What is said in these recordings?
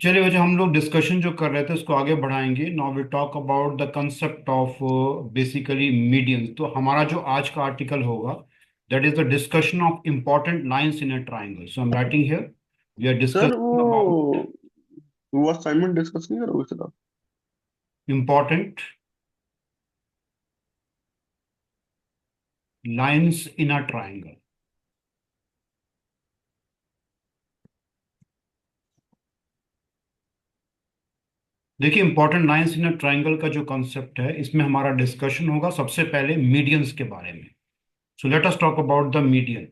चलिए वजह हम लोग डिस्कशन जो कर रहे थे उसको आगे बढ़ाएंगे। Now we talk about the concept of basically medians. तो हमारा जो आज का आर्टिकल होगा that is the discussion of important lines in a triangle. So I am writing here we are sir discussing about वो असाइनमेंट डिस्कस नहीं करोगे sir आप? Important lines in a triangle. देखिए important lines in a triangle का जो concept है इसमें हमारा डिस्कशन होगा सबसे पहले मीडियंस के बारे में। So let us talk about the median.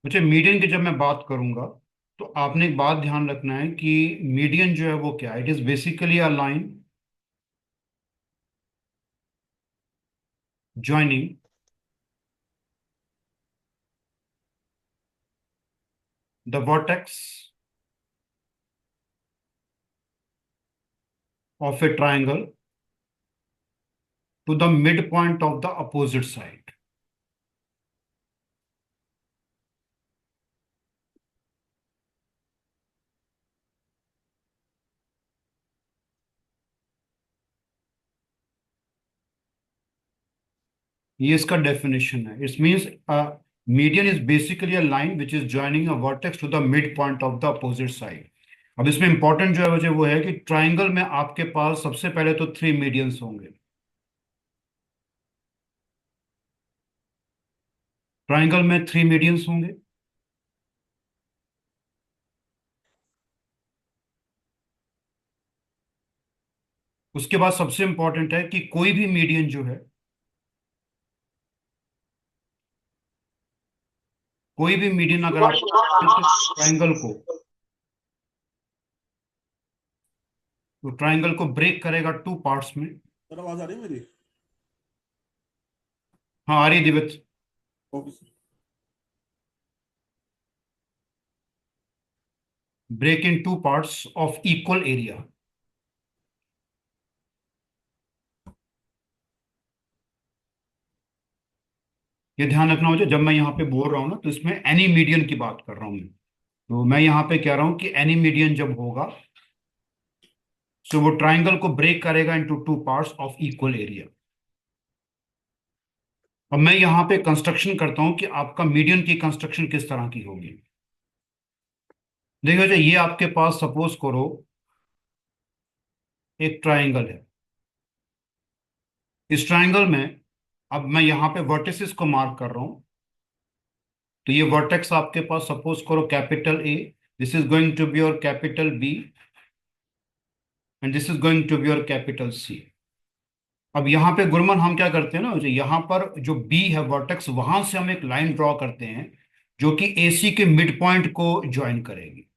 अच्छा, मीडियन की जब मैं बात करूंगा तो आपने एक बात ध्यान रखना है कि मीडियन जो है वो क्या है। It is basically a line joining the vertex of a triangle to the mid point of the opposite side. ये इसका डेफिनेशन है। It means median is basically a line which is joining a vertex to the mid point of the opposite side. अब इसमें important जो है वजह वो है कि ट्राइंगल में आपके पास सबसे पहले तो थ्री मीडियंस होंगे। ट्राइंगल में थ्री मीडियंस होंगे। उसके बाद सबसे इंपॉर्टेंट है कि कोई भी मीडियन जो है, कोई भी मीडियन अगर आप ट्राइंगल को, तो ट्राइंगल को ब्रेक करेगा टू पार्ट्स में। सर आवाज आ रही है मेरी? हाँ आ रही है दिव्य। Okay sir. Break in two parts of equal area. ये ध्यान रखना हो, जब मैं यहाँ पे बोल रहा हूँ ना तो इसमें एनी मीडियन की बात कर रहा हूँ मैं। तो मैं यहाँ पे कह रहा हूँ कि एनी मीडियन जब होगा तो वो ट्राइंगल को ब्रेक करेगा into two parts of equal area. अब मैं यहाँ पे कंस्ट्रक्शन करता हूँ कि आपका मीडियन की कंस्ट्रक्शन किस तरह की होगी। देखो, जो ये आपके पास सपोज करो एक ट्राइंगल है। इस ट्राइंगल में अब मैं यहाँ पे वर्टिसेस को मार्क कर रहा हूँ। तो ये वर्टेक्स आपके पास सपोज करो capital A, this is going to be your capital B, and this is going to be your capital C. अब यहाँ पे गुरमन हम क्या करते हैं ना, जो यहाँ पर जो बी है वर्टेक्स, वहां से हम एक लाइन ड्रॉ करते हैं जो कि एसी के मिड पॉइंट को ज्वाइन करेगी।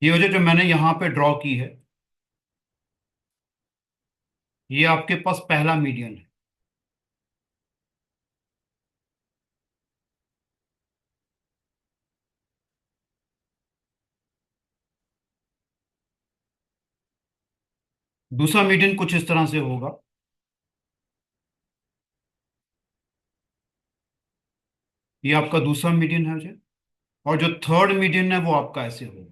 ये वजह जो मैंने यहाँ पे ड्रॉ की है, ये आपके पास पहला मीडियन है। दूसरा मीडियन कुछ इस तरह से होगा। ये आपका दूसरा मीडियन है वजह। और जो थर्ड मीडियन है वो आपका ऐसे होगा।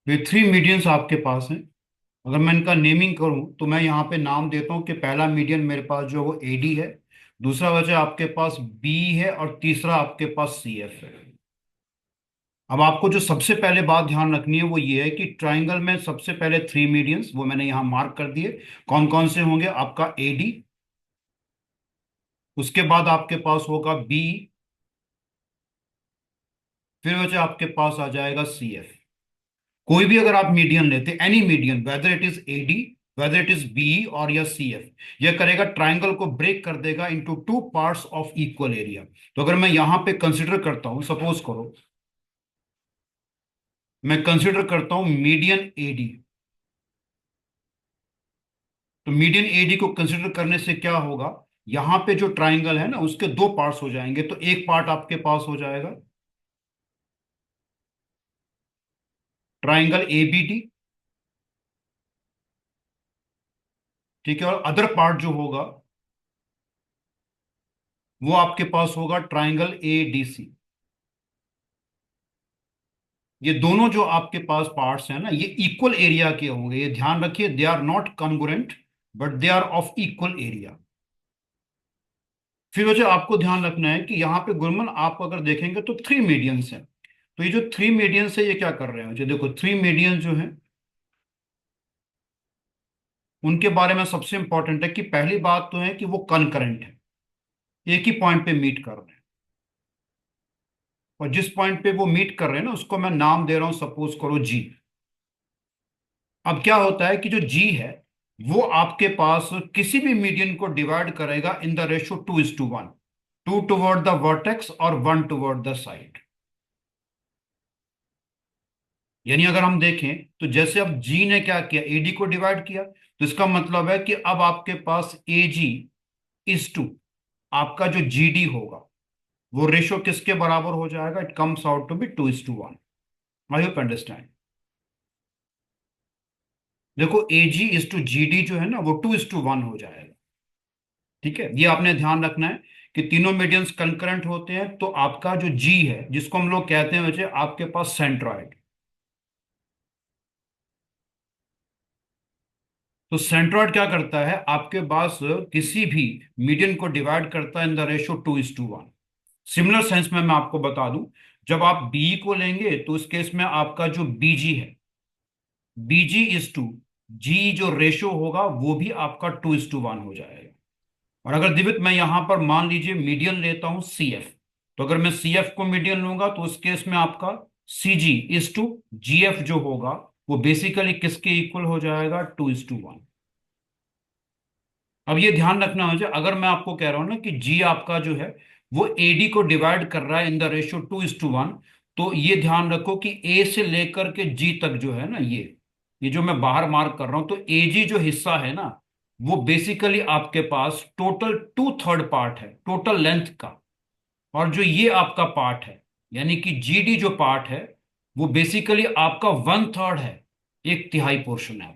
ये थ्री मीडियंस आपके पास हैं। अगर मैं इनका नेमिंग करूं तो मैं यहाँ पे नाम देता हूं कि पहला मीडियन मेरे पास जो है वो एडी है, दूसरा वजह आपके पास बी है, और तीसरा आपके पास सी एफ है। अब आपको जो सबसे पहले बात ध्यान रखनी है वो ये है कि ट्राइंगल में सबसे पहले थ्री मीडियंस वो मैंने यहाँ मार्क कर दिए। कौन कौन से होंगे? आपका एडी, उसके बाद आपके पास होगा बी, फिर वजह आपके पास आ जाएगा सी एफ। कोई भी अगर आप मीडियन लेते, any median, whether it is AD, whether it is B और या सी एफ, यह करेगा ट्राइंगल को ब्रेक कर देगा into two parts of equal area. तो अगर मैं यहां पे कंसिडर करता हूं, सपोज करो मैं कंसिडर करता हूं मीडियन एडी, तो मीडियन एडी को कंसिडर करने से क्या होगा, यहां पे जो ट्राइंगल है ना उसके दो पार्ट्स हो जाएंगे। तो एक पार्ट आपके पास हो जाएगा ट्राइंगल एबीडी, ठीक है, और अदर पार्ट जो होगा वो आपके पास होगा ट्राइंगल एडीसी। ये दोनों जो आपके पास पार्ट्स हैं ना, ये इक्वल एरिया के होंगे, ये ध्यान रखिए, they are not congruent but they are of equal area. फिर वजह आपको ध्यान रखना है कि यहाँ पे गुरमन आप अगर देखेंगे तो थ्री मीडियंस हैं। तो ये जो थ्री मीडियंस है ये क्या कर रहे हैं, जो देखो थ्री मीडियंस जो हैं उनके बारे में सबसे इंपॉर्टेंट है कि पहली बात तो है कि वो कनकरेंट है, एक ही पॉइंट पे मीट कर रहे हैं। और जिस पॉइंट पे वो मीट कर रहे हैं ना उसको मैं नाम दे रहा हूं, सपोज करो जी। अब क्या होता है कि जो जी है वो आपके पास किसी भी मीडियन को डिवाइड करेगा in the ratio 2:1, two toward the vertex और वन टुवर्ड द साइड। यानी अगर हम देखें तो जैसे अब जी ने क्या किया, एडी को डिवाइड किया, तो इसका मतलब है कि अब आपके पास ए जी इज टू आपका जो जी डी होगा वो रेशियो किसके बराबर हो जाएगा, it comes out to be 2:1। I hope understand. देखो A G is two G D जो है ना वो 2:1 हो जाएगा। ठीक है, ये आपने ध्यान रखना है कि तीनों मीडियंस कंकरेंट होते हैं, तो आपका जो जी है जिसको हम लोग कहते हैं वैसे आपके पास सेंट्रॉइड, तो सेंट्रॉइड क्या करता है आपके पास किसी भी मीडियन को डिवाइड करता है इन द रेशियो 2:1। सिमिलर सेंस में मैं आपको बता दूं, जब आप बी को लेंगे तो उस केस में आपका जो बीजी है, बीजी इज टू जी जो रेशियो होगा वो भी आपका 2:1 हो जाएगा। और अगर दिवित मैं यहां पर मान लीजिए मीडियन लेता हूं सी एफ, तो अगर मैं सी एफ को मीडियन लूंगा तो उस केस में आपका सी जी इज टू जी एफ जो होगा वो बेसिकली किसके इक्वल हो जाएगा, 2:1। अब ये ध्यान रखना है, अगर मैं आपको कह रहा हूं ना कि जी आपका जो है वो एडी को डिवाइड कर रहा है इन द रेशियो 2:1, तो ये ध्यान रखो कि ए से लेकर के जी तक जो है ना ये जो मैं बाहर मार्क कर रहा हूं, तो एजी जो हिस्सा है ना वो बेसिकली आपके पास टोटल 2/3 पार्ट है टोटल लेंथ का। और जो ये आपका पार्ट है यानी कि जीडी जो पार्ट है वो बेसिकली आपका 1/3 है, एक तिहाई पोर्शन है।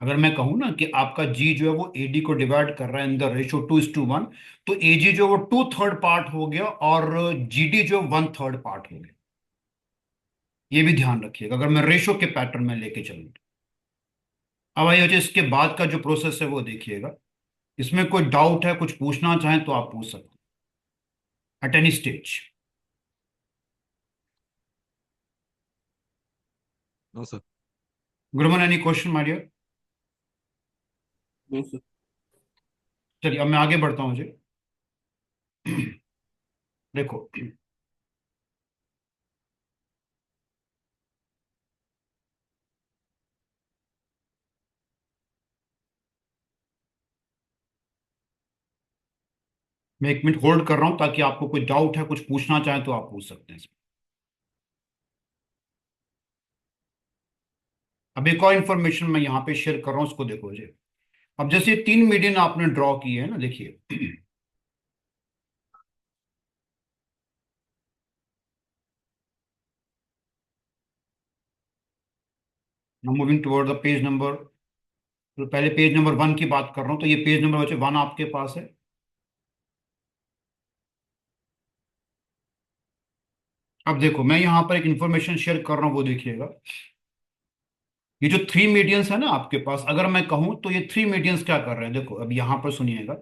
अगर मैं कहूं ना कि आपका जी जो है वो एडी को डिवाइड कर रहा है इन द रेशियो 2:1, तो एजी जो वो 2/3 पार्ट हो गया और जीडी जो 1/3 पार्ट हो गया। ये भी ध्यान रखिएगा अगर मैं रेशियो के पैटर्न में लेके चलूँ। अब आइए जो इसके बाद का जो प्रोसेस है वो देखिएगा, इसमें कोई डाउट है, कुछ पूछना चाहें तो आप पूछ सकते हैं at any stage. No sir. Gurman any question my dear? No sir. चलिए अब मैं आगे बढ़ता हूँ जी। देखो, मैं एक मिनट होल्ड कर रहा हूं ताकि आपको कोई डाउट है, कुछ पूछना चाहें तो आप पूछ सकते हैं इसमें। अब एक और इन्फॉर्मेशन मैं यहाँ पे शेयर कर रहा हूँ, उसको देखो जी। अब जैसे तीन मीडियन आपने ड्रॉ किए हैं ना, देखिए moving toward the page number, तो पहले पेज नंबर 1 की बात कर रहा हूँ, तो ये पेज नंबर बच्चे 1 आपके पास है। अब देखो मैं यहाँ पर एक इन्फॉर्मेशन शेयर कर रहा हूँ, वो देखिएगा। ये जो थ्री मीडियंस है ना आपके पास, अगर मैं कहूँ तो ये थ्री मीडियंस क्या कर रहे हैं, देखो अब यहाँ पर सुनिएगा।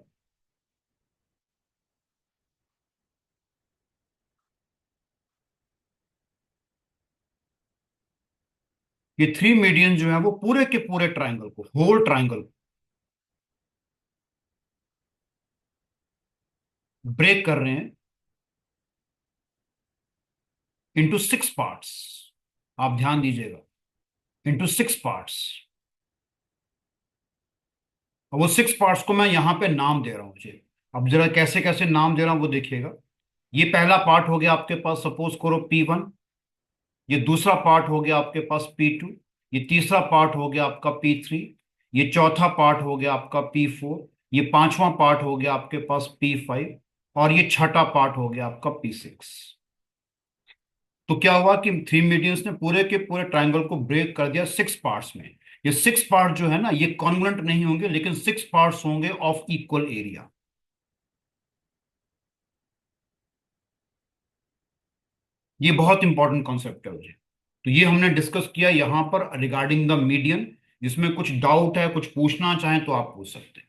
ये थ्री मीडियन जो है वो पूरे के पूरे ट्राइंगल को, होल ट्राइंगल ब्रेक कर रहे हैं इंटू 6 पार्ट्स। आप ध्यान दीजिएगा, इंटू 6 पार्ट्स। और वो 6 पार्ट्स को मैं यहाँ पे नाम दे रहा हूँ जी। अब जरा कैसे कैसे नाम दे रहा हूँ वो देखिएगा। ये पहला पार्ट हो गया आपके पास, सपोज करो P1। ये दूसरा पार्ट हो गया आपके पास P2। ये तीसरा पार्ट हो गया आपका P3। ये चौथा पार्ट हो गया आपका P4। ये पांचवा पार्ट हो गया आपके पास P5। और ये छठा पार्ट हो गया आपका P6। तो क्या हुआ कि थ्री मीडियंस ने पूरे के पूरे ट्राइंगल को ब्रेक कर दिया सिक्स पार्ट्स में। ये सिक्स पार्ट जो है ना, ये कॉन्ग्रुएंट नहीं होंगे, लेकिन सिक्स पार्ट्स होंगे ऑफ इक्वल एरिया। ये बहुत इंपॉर्टेंट कॉन्सेप्ट है मुझे। तो ये हमने डिस्कस किया यहां पर रिगार्डिंग द मीडियन। जिसमें कुछ डाउट है, कुछ पूछना चाहें तो आप पूछ सकते हैं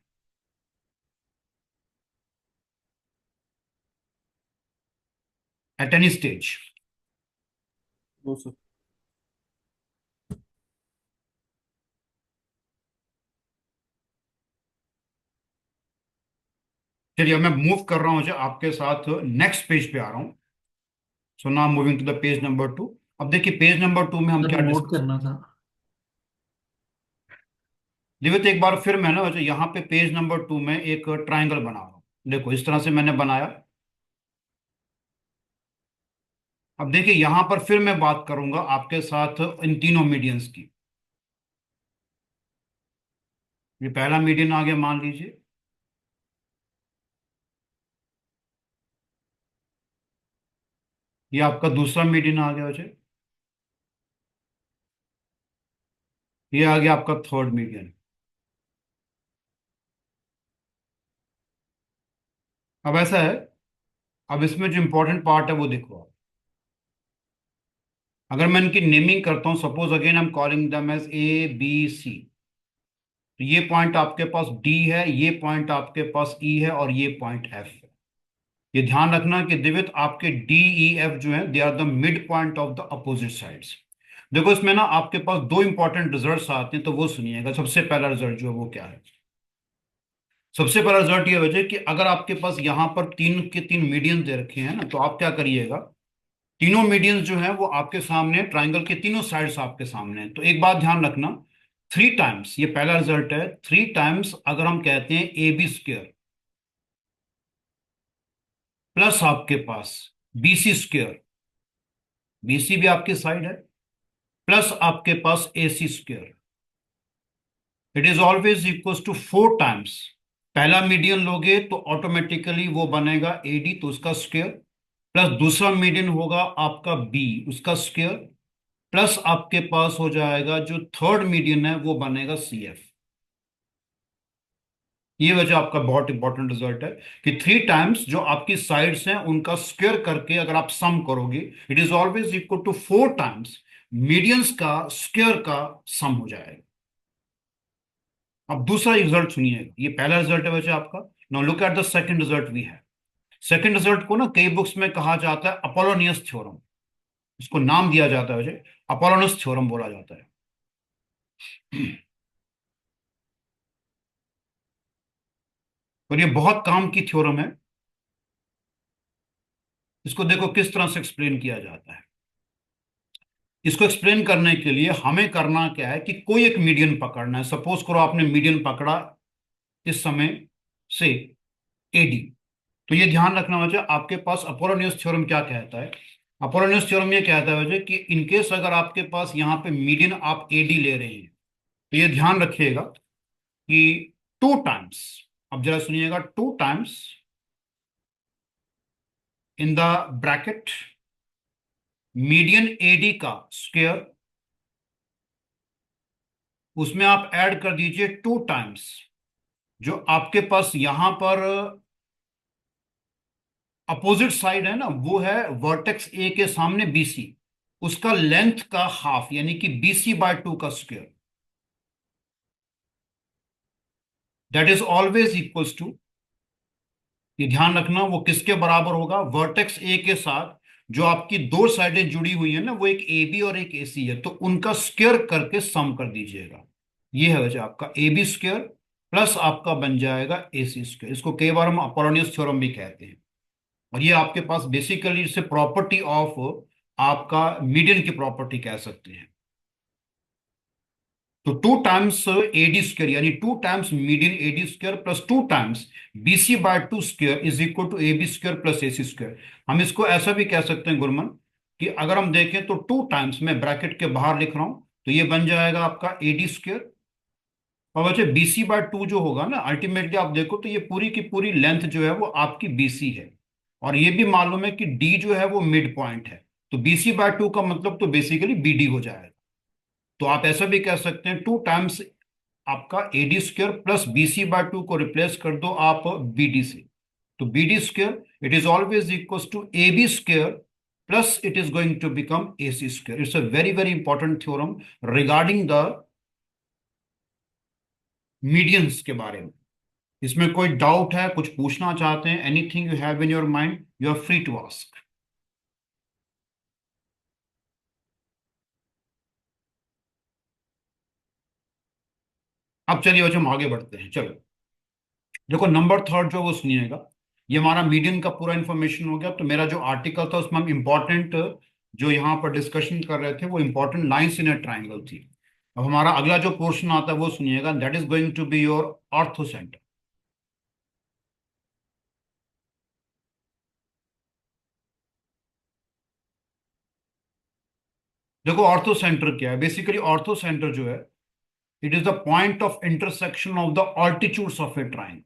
at any stage. No sir. चलिए मैं मूव कर रहा हूं जो आपके साथ नेक्स्ट पेज पे आ रहा हूं। So now moving to the page number 2। अब देखिए पेज नंबर 2 में हम सर क्या नोट डिस्कस। करना था। देखिए तो एक बार फिर मैं ना वैसे यहाँ पे पेज नंबर 2 में एक ट्राइंगल बना रहा हूँ। देखो इस तरह से मैंने बनाया। अब देखिए यहां पर फिर मैं बात करूंगा आपके साथ इन तीनों मीडियंस की। ये पहला मीडियन आ गया मान लीजिए। ये आपका दूसरा मीडियन आ गया वैसे। ये आ गया आपका थर्ड मीडियन। अब ऐसा है, अब इसमें जो इंपॉर्टेंट पार्ट है वो देखो आप। अगर मैं इनकी नेमिंग करता हूं, suppose again I am calling them as A B C. तो ये पॉइंट आपके पास डी है, ये पॉइंट आपके पास ई है, और ये पॉइंट एफ है। ये ध्यान रखना कि दिवित आपके डी ई एफ जो है they are the mid point of the opposite sides. देखो इसमें ना आपके पास दो इंपॉर्टेंट रिजल्ट्स आते हैं, तो वो सुनिएगा। सबसे पहला रिजल्ट जो है वो क्या है। सबसे पहला रिजल्ट ये वजह कि अगर आपके पास यहाँ पर तीन के तीन मीडियन दे रखे हैं ना, तो आप क्या करिएगा। तीनों मीडियंस जो हैं वो आपके सामने, ट्राइंगल के तीनों साइड्स आपके सामने हैं। तो एक बात ध्यान रखना, थ्री टाइम्स, ये पहला रिजल्ट है, थ्री टाइम्स अगर हम कहते हैं ए बी स्क्वेयर प्लस आपके पास B C square, B C भी आपकी साइड है, प्लस आपके पास A C square, it is always equal to four times. पहला मीडियन लोगे तो ऑटोमेटिकली वो बनेगा ए डी, तो उसका स्क्वेयर, प्लस दूसरा मीडियन होगा आपका बी, उसका स्क्वेयर, प्लस आपके पास हो जाएगा जो थर्ड मीडियन है वो बनेगा सी एफ। ये वजह आपका बहुत इंपॉर्टेंट रिजल्ट है कि थ्री टाइम्स जो आपकी साइड्स हैं उनका स्क्वायर करके अगर आप सम करोगे, it is always equal to four times medians का स्क्वायर का सम हो जाएगा। अब दूसरा रिजल्ट सुनिएगा, ये पहला रिजल्ट है वैसे आपका। Now look at the second result वी है। सेकंड रिजल्ट को ना कई बुक्स में कहा जाता है अपोलोनियस थ्योरम। इसको नाम दिया जाता है वैसे, अपोलोनियस थ्योरम बोला जाता है। और ये बहुत काम की थ्योरम है। इसको देखो किस तरह से एक्सप्लेन किया जाता है। इसको एक्सप्लेन करने के लिए हमें करना क्या है कि कोई एक मीडियन पकड़ना है। सपोज करो आपने मीडियन पकड़ा इस समय से एडी। तो ये ध्यान रखना वजह आपके पास अपोलोनियस थ्योरम क्या कहता है। अपोलोनियस थ्योरम ये कहता है वजह कि इनकेस अगर आपके पास यहाँ पे मीडियन आप एडी ले रहे हैं, तो ये ध्यान रखिएगा कि टू टाइम्स, अब जरा सुनिएगा, two times in the bracket median AD का स्क्वायर, उसमें आप ऐड कर दीजिए टू टाइम्स जो आपके पास यहां पर अपोजिट साइड है ना, वो है वर्टेक्स ए के सामने बीसी, उसका लेंथ का हाफ यानी कि बीसी बाय टू का square, that is always equals to, ये ध्यान रखना वो किसके बराबर होगा, वर्टेक्स ए के साथ जो आपकी दो साइडें जुड़ी हुई है ना, वो एक ए बी और एक ए सी है, तो उनका स्क्वायर करके सम कर दीजिएगा। ये है वजह आपका ए बी स्क्वायर प्लस आपका बन जाएगा ए सी स्क्वायर। इसको कई बार हम अपोलोनियस थ्योरम भी कहते हैं। और ये आपके पास बेसिकली इसे प्रॉपर्टी ऑफ आपका मीडियन की प्रॉपर्टी कह सकते हैं। तो टू टाइम्स एडी स्क्वायर यानी two times median AD square plus two times BC by two square is equal to A B square plus A C square. हम इसको ऐसा भी कह सकते हैं गुरमन कि अगर हम देखें तो टू टाइम्स मैं ब्रैकेट के बाहर लिख रहा हूं, तो ये बन जाएगा आपका एडी स्क्वायर। और वैसे बीसी बाय टू जो होगा ना, अल्टीमेटली आप देखो तो ये पूरी की पूरी लेंथ जो है वो आपकी बीसी है। और ये भी मालूम है कि डी जो है वो मिड पॉइंट है। तो BC बाय 2 का मतलब तो बेसिकली BD हो जाएगा। तो आप ऐसा भी कह सकते हैं 2 टाइम्स आपका AD square plus BC by 2 को रिप्लेस कर दो आप BD से। तो BD square it is always equal to AB square plus it is going to become AC square. It's a very very important theorem regarding the medians के बारे में। इसमें कोई डाउट है, कुछ पूछना चाहते हैं, anything you have in your mind, you are free to ask. अब चलिए बच्चों हम आगे बढ़ते हैं। चलो देखो नंबर थर्ड जो वो सुनिएगा। ये हमारा मीडियन का पूरा इंफॉर्मेशन हो गया। तो मेरा जो आर्टिकल था उसमें हम इंपॉर्टेंट जो यहाँ पर डिस्कशन कर रहे थे वो important lines in a triangle थी। अब हमारा अगला जो पोर्शन आता है वो सुनिएगा, that is going to be your ortho centre. देखो ऑर्थो सेंटर क्या है, बेसिकली ऑर्थो सेंटर जो है it is the point of intersection of the altitudes of a triangle.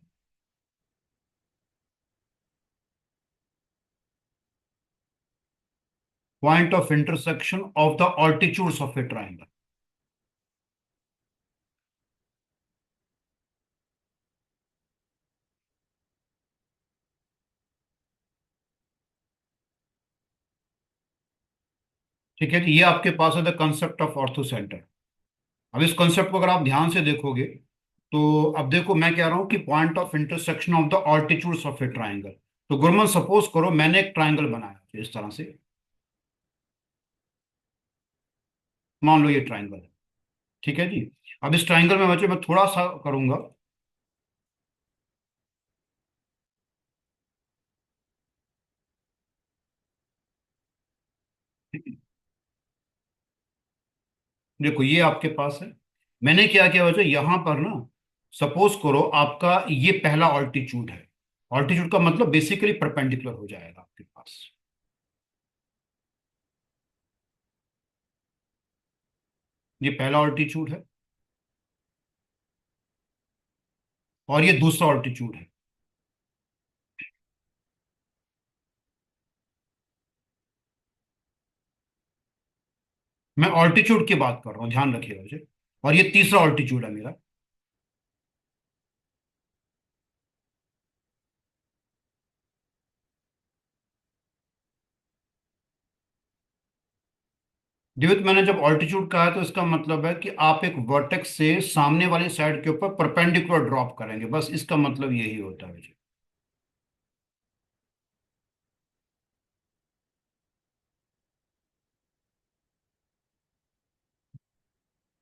Point of intersection of the altitudes of a triangle. ठीक है जी, ये आपके पास है the concept of ortho centre. अब इस कंसेप्ट को अगर आप ध्यान से देखोगे तो अब देखो मैं कह रहा हूं कि point of intersection of the altitudes of a triangle. तो गुरमन सपोज करो मैंने एक ट्राइंगल बनाया इस तरह से, मान लो ये ट्राइंगल है। ठीक है जी। अब इस ट्राइंगल में बच्चे मैं थोड़ा सा करूंगा। देखो ये आपके पास है। मैंने क्या किया बच्चे यहां पर ना, सपोज करो आपका ये पहला ऑल्टीट्यूड है। ऑल्टीट्यूड का मतलब बेसिकली परपेंडिकुलर हो जाएगा आपके पास। ये पहला ऑल्टीट्यूड है और ये दूसरा ऑल्टीट्यूड है। मैं ऑल्टीट्यूड की बात कर रहा हूँ, ध्यान रखिएगा मुझे। और ये तीसरा ऑल्टीट्यूड है मेरा। दिवित मैंने जब ऑल्टीट्यूड कहा है तो इसका मतलब है कि आप एक वर्टेक्स से सामने वाली साइड के ऊपर परपेंडिकुलर ड्रॉप करेंगे, बस इसका मतलब यही होता है जी।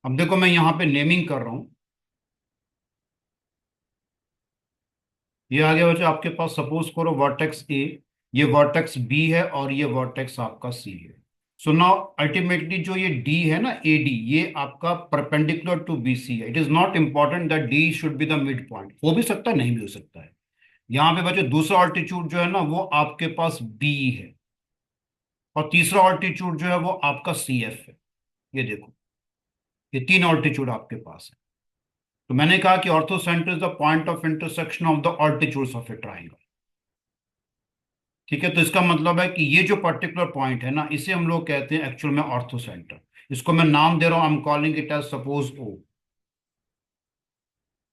अब देखो मैं यहाँ पे नेमिंग कर रहा हूँ। ये आ गया बच्चे आपके पास, सपोज करो वर्टेक्स ए, ये वर्टेक्स बी है और ये वर्टेक्स आपका सी है। सो नाउ अल्टीमेटली जो ये डी है ना, ए डी, ये आपका परपेंडिकुलर टू बी सी है। It is not important that D should be the mid point, हो भी सकता है नहीं भी हो सकता है। यहाँ पे बच्चे दूसरा ऑल्टीट्यूड जो है ना वो आपके पास बी है और तीसरा ऑल्टीट्यूड जो है वो आपका सी एफ है। ये देखो ये तीन ऑल्टीट्यूड आपके पास है। तो मैंने कहा कि ortho centre is the point of intersection of the altitudes of a triangle. ठीक है, तो इसका मतलब है कि ये जो पर्टिकुलर पॉइंट है ना इसे हम लोग कहते हैं एक्चुअल में ऑर्थो सेंटर। इसको मैं नाम दे रहा हूं, I am calling it as suppose O.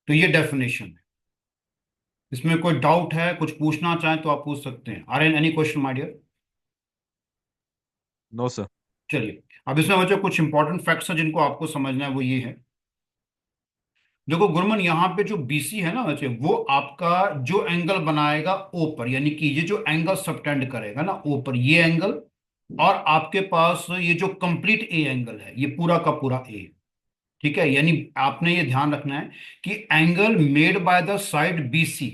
तो ये डेफिनेशन है। इसमें कोई डाउट है, कुछ पूछना चाहें तो आप पूछ सकते हैं। Are an any question my dear? No sir. चलिए अब इसमें बच्चों कुछ इंपॉर्टेंट फैक्ट्स हैं जिनको आपको समझना है, वो ये है। देखो गुरमन यहाँ पे जो BC है ना बच्चे, वो आपका जो एंगल बनाएगा ओ पर, यानी कि ये जो एंगल सबटेंड करेगा ना ओ पर, ये एंगल, और आपके पास ये जो कंप्लीट ए एंगल है ये पूरा का पूरा ए। ठीक है, यानी आपने ये ध्यान रखना है कि angle made by the side BC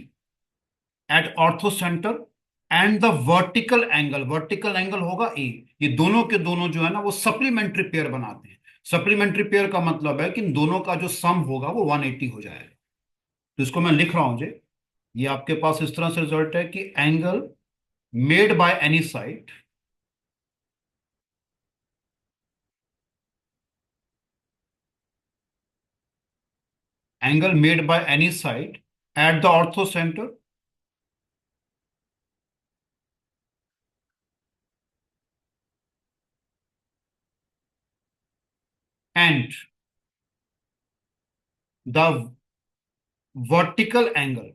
at ortho centre and the vertical angle होगा ए, ये दोनों के दोनों जो है ना वो सप्लीमेंट्री पेयर बनाते हैं। सप्लीमेंट्री पेयर का मतलब है कि इन दोनों का जो सम होगा वो 180 हो जाएगा। तो इसको मैं लिख रहा हूं जी, ये आपके पास इस तरह से रिजल्ट है कि angle made by any side, angle made by any side at the ortho centre and the vertical angle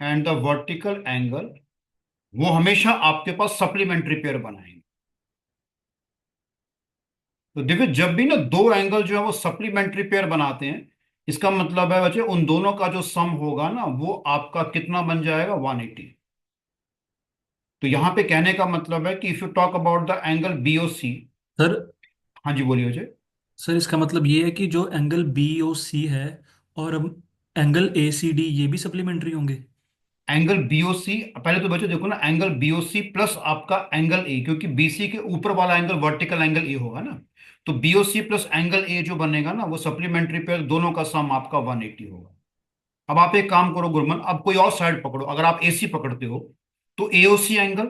and the vertical angle वो हमेशा आपके पास सप्लीमेंट्री पेयर बनाएंगे। तो देखो जब भी ना दो एंगल जो है वो सप्लीमेंट्री पेयर बनाते हैं, इसका मतलब है बच्चे उन दोनों का जो सम होगा ना वो आपका कितना बन जाएगा, 180। तो यहां पे कहने का मतलब है कि if you talk about the angle BOC. Sir हाँ जी बोलिए बच्चे। सर इसका मतलब ये है कि जो एंगल बी ओ सी है और एंगल ए सी डी ये भी सप्लीमेंट्री होंगे। एंगल बीओसी, पहले तो बच्चों देखो ना, एंगल बीओसी प्लस आपका एंगल ए, क्योंकि बीसी के ऊपर वाला एंगल वर्टिकल एंगल ए होगा ना। तो बीओसी प्लस एंगल ए जो बनेगा ना वो सप्लीमेंट्री पेयर, दोनों का सम आपका 180 होगा। अब आप एक काम करो गुरमन, अब कोई और साइड पकड़ो, अगर आप एसी पकड़ते हो तो एओसी एंगल,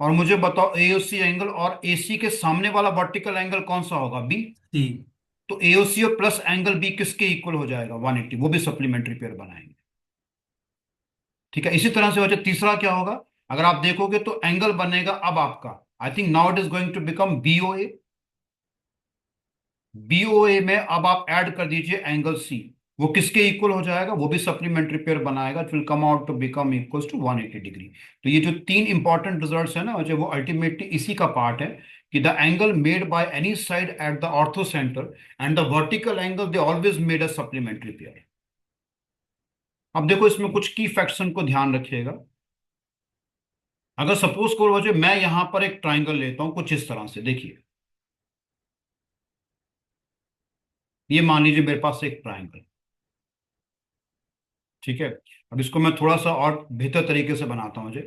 और मुझे बताओ एओसी एंगल और एसी के सामने वाला वर्टिकल एंगल कौन सा होगा, बी। सी। तो एओसी और प्लस एंगल बी किसके इक्वल हो जाएगा, 180, वो भी सप्लीमेंट्री पेयर बनाएंगे। ठीक है, इसी तरह से वजह तीसरा क्या होगा, अगर आप देखोगे तो एंगल बनेगा अब आपका, I think now it is going to become BOA. BOA में अब आप ऐड कर दीजिए एंगल सी, वो किसके इक्वल हो जाएगा, वो भी सप्लीमेंट्री पेयर बनाएगा, it will come out to become equal to 180 degree. तो ये जो तीन इंपॉर्टेंट रिजल्ट्स है ना वजह, वो अल्टीमेटली इसी का पार्ट है कि the angle made by any side at the ortho centre and the vertical angle they always made a supplementary pair. अब देखो इसमें कुछ की फैक्ट्स को ध्यान रखिएगा। अगर सपोज करो वजह मैं यहां पर एक ट्राइंगल लेता हूं कुछ इस तरह से, देखिए ये मान लीजिए मेरे पास एक ट्राइंगल, ठीक है। अब इसको मैं थोड़ा सा और बेहतर तरीके से बनाता हूं मुझे।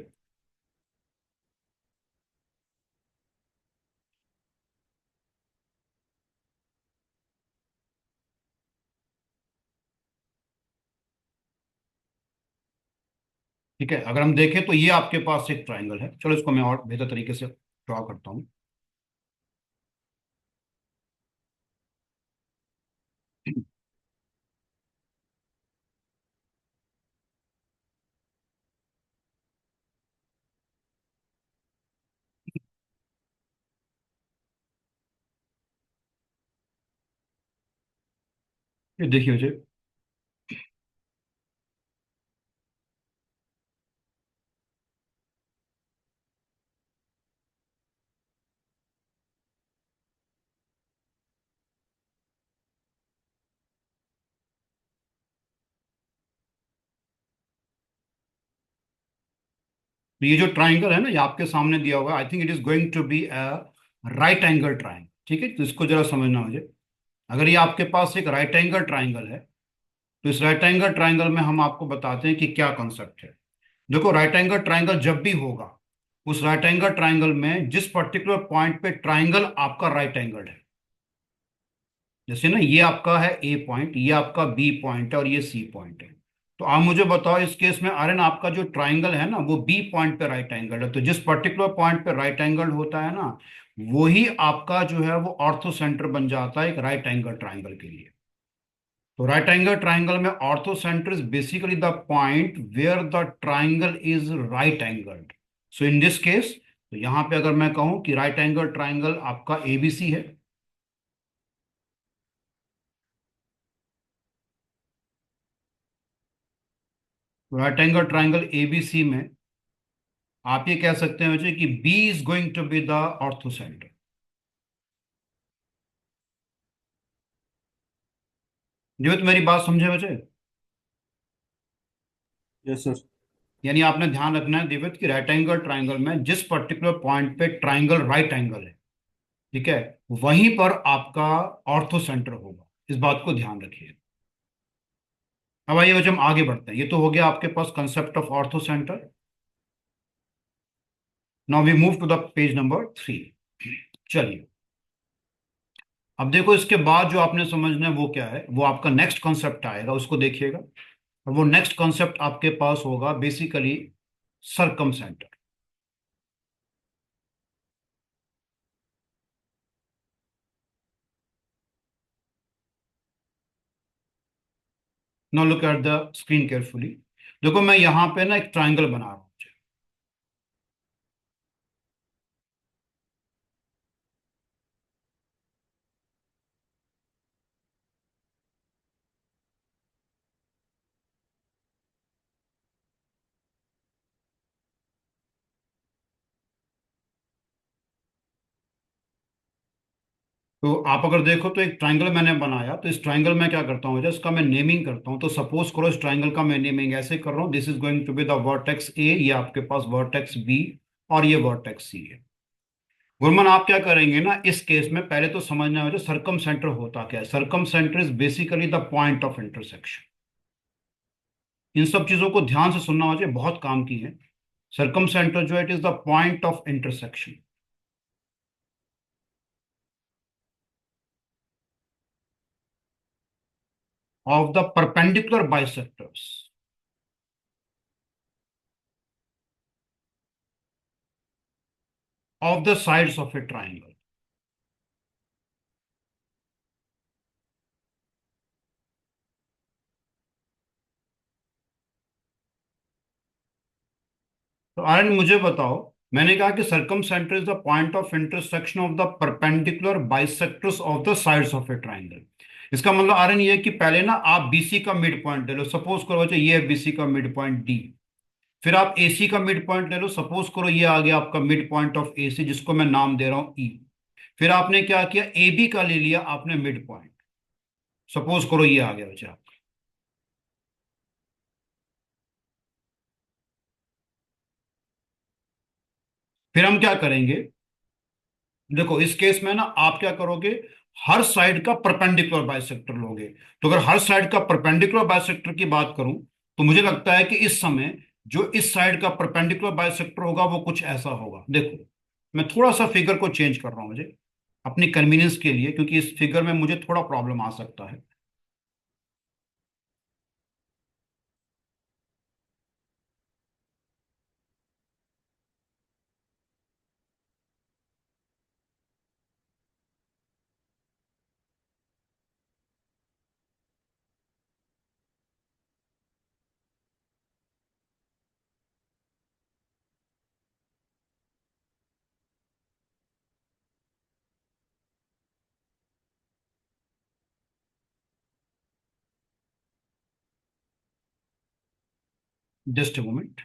ठीक है, अगर हम देखें तो ये आपके पास एक ट्राइंगल है, चलो इसको मैं और बेहतर तरीके से ड्रॉ करता हूं। ये देखिए मुझे, तो ये जो ट्राइंगल है ना ये आपके सामने दिया हुआ है, I think it is going to be a right angle triangle. ठीक है, तो इसको जरा समझना मुझे। अगर ये आपके पास एक राइट एंगल ट्राइंगल है, तो इस राइट एंगल ट्राइंगल में हम आपको बताते हैं कि क्या कॉन्सेप्ट है। देखो राइट एंगल ट्राइंगल जब भी होगा, उस राइट एंगल ट्राइंगल में जिस पर्टिकुलर पॉइंट पे ट्राइंगल आपका राइट एंगल है, जैसे ना ये आपका है ए पॉइंट, ये आपका बी पॉइंट है और ये सी पॉइंट है। तो आप मुझे बताओ इस केस में आर्यन आपका जो ट्राइंगल है ना वो बी पॉइंट पे राइट एंगल है, तो जिस पर्टिकुलर पॉइंट पे राइट एंगल होता है ना वही आपका जो है वो ऑर्थो सेंटर बन जाता है एक राइट एंगल ट्राइंगल के लिए। तो राइट एंगल ट्राइंगल में ortho centre is basically the point where the triangle is right angled. So in this case, तो यहां पे अगर मैं कहूं कि राइट एंगल ट्राइंगल आपका एबीसी है, राइट एंगल ट्राइंगल एबीसी में आप ये कह सकते हैं बच्चे कि B is going to be the ortho centre. जो तो मेरी बात समझे बच्चे, यस सर। यानी आपने ध्यान रखना है दिव्य कि राइट एंगल ट्राइंगल में जिस पर्टिकुलर पॉइंट पे ट्राइंगल राइट एंगल है, ठीक है, वहीं पर आपका ऑर्थो सेंटर होगा, इस बात को ध्यान रखिए। अब आइए बच्चे हम आगे बढ़ते हैं, ये तो हो गया आपके पास concept of ortho centre. Now we move to the page number 3। चलिए, अब देखो इसके बाद जो आपने समझना है वो क्या है, वो आपका नेक्स्ट कॉन्सेप्ट आएगा, उसको देखिएगा। और वो नेक्स्ट कॉन्सेप्ट आपके पास होगा basically circumcentre. Now look at the screen carefully. देखो मैं यहां पे ना एक ट्राइंगल बना रहा हूं, तो आप अगर देखो तो एक ट्राइंगल मैंने बनाया, तो इस ट्राइंगल में क्या करता हूँ, इसका मैं नेमिंग करता हूँ। तो सपोज करो इस ट्राइंगल का मैं नेमिंग ऐसे कर रहा हूँ, this is going to be the vertex A, ये आपके पास वर्टेक्स बी, और ये वर्टेक्स सी है। गुरमन आप क्या करेंगे ना, इस केस में पहले तो समझना होगा सरकम सेंटर होता क्या है। Circumcentre is basically the point of intersection. इन सब चीजों को ध्यान से सुनना हो, चाहिए बहुत काम की है। सरकम सेंटर जो है, it is the point of intersection of the perpendicular bisectors of the sides of a triangle। तो आर्यन मुझे बताओ, मैंने कहा कि circum centre is the point of intersection of the perpendicular bisectors of the sides of a triangle. इसका मतलब आर्यन ये है कि पहले ना आप बीसी का मिड पॉइंट ले लो, सपोज करो बच्चे ये है बीसी का मिड पॉइंट डी। फिर आप एसी का मिड पॉइंट ले लो, सपोज करो ये आ गया आपका मिड पॉइंट ऑफ एसी, जिसको मैं नाम दे रहा हूं ई। फिर आपने क्या किया, ए बी का ले लिया आपने मिड पॉइंट, सपोज करो ये आ गया बच्चे आप। फिर हम क्या करेंगे, देखो इस केस में ना आप क्या करोगे, हर साइड का परपेंडिकुलर बाइसेक्टर लोगे। तो अगर हर साइड का परपेंडिकुलर बाइसेक्टर की बात करूं, तो मुझे लगता है कि इस समय जो इस साइड का परपेंडिकुलर बाइसेक्टर होगा वो कुछ ऐसा होगा। देखो मैं थोड़ा सा फिगर को चेंज कर रहा हूं मुझे अपनी कन्वीनियंस के लिए, क्योंकि इस फिगर में मुझे थोड़ा प्रॉब्लम आ सकता है। Just a moment.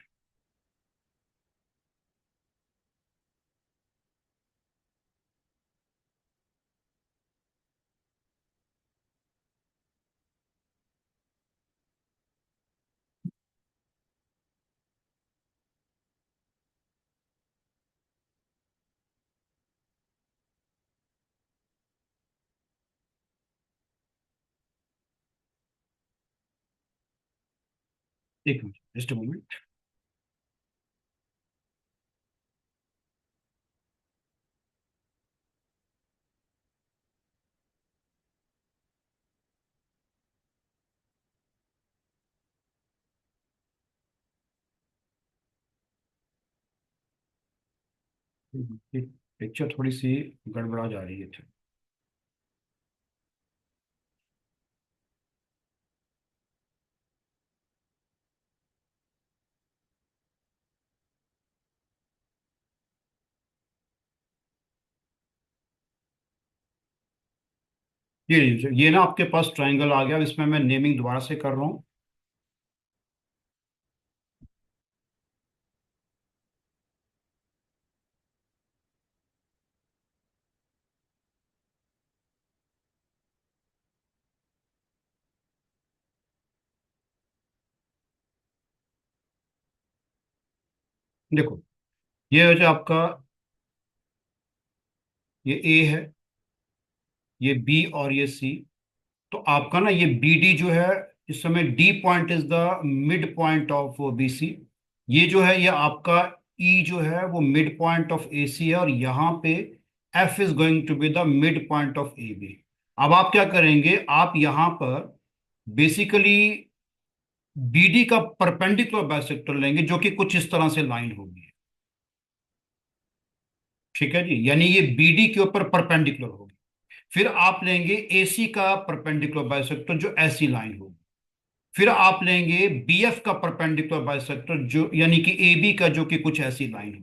एक minute, just a moment. Picture थोड़ी सी गड़बड़ा जा रही है। ये ना आपके पास ट्राइंगल आ गया, इसमें मैं नेमिंग दोबारा से कर रहा हूँ। देखो ये हो जो आपका, ये ए है, ये बी और ये सी। तो आपका ना ये बी डी जो है, इस समय D point is the mid point of B C. ये जो है ये आपका ई जो है वो mid point of A C है, और यहाँ पे F is going to be the mid point of A B. अब आप क्या करेंगे, आप यहाँ पर बेसिकली बीडी का परपेंडिकुलर बाइसेक्टर लेंगे, जो कि कुछ इस तरह से लाइन होगी। ठीक है जी, यानी ये बीडी के ऊपर परपेंडिकुलर होगी। फिर आप लेंगे एसी का परपेंडिकुलर बाइसेक्टर, जो ऐसी लाइन होगी। फिर आप लेंगे बीएफ का परपेंडिकुलर बाइसेक्टर, जो यानी कि एबी का, जो कि कुछ ऐसी लाइन हो।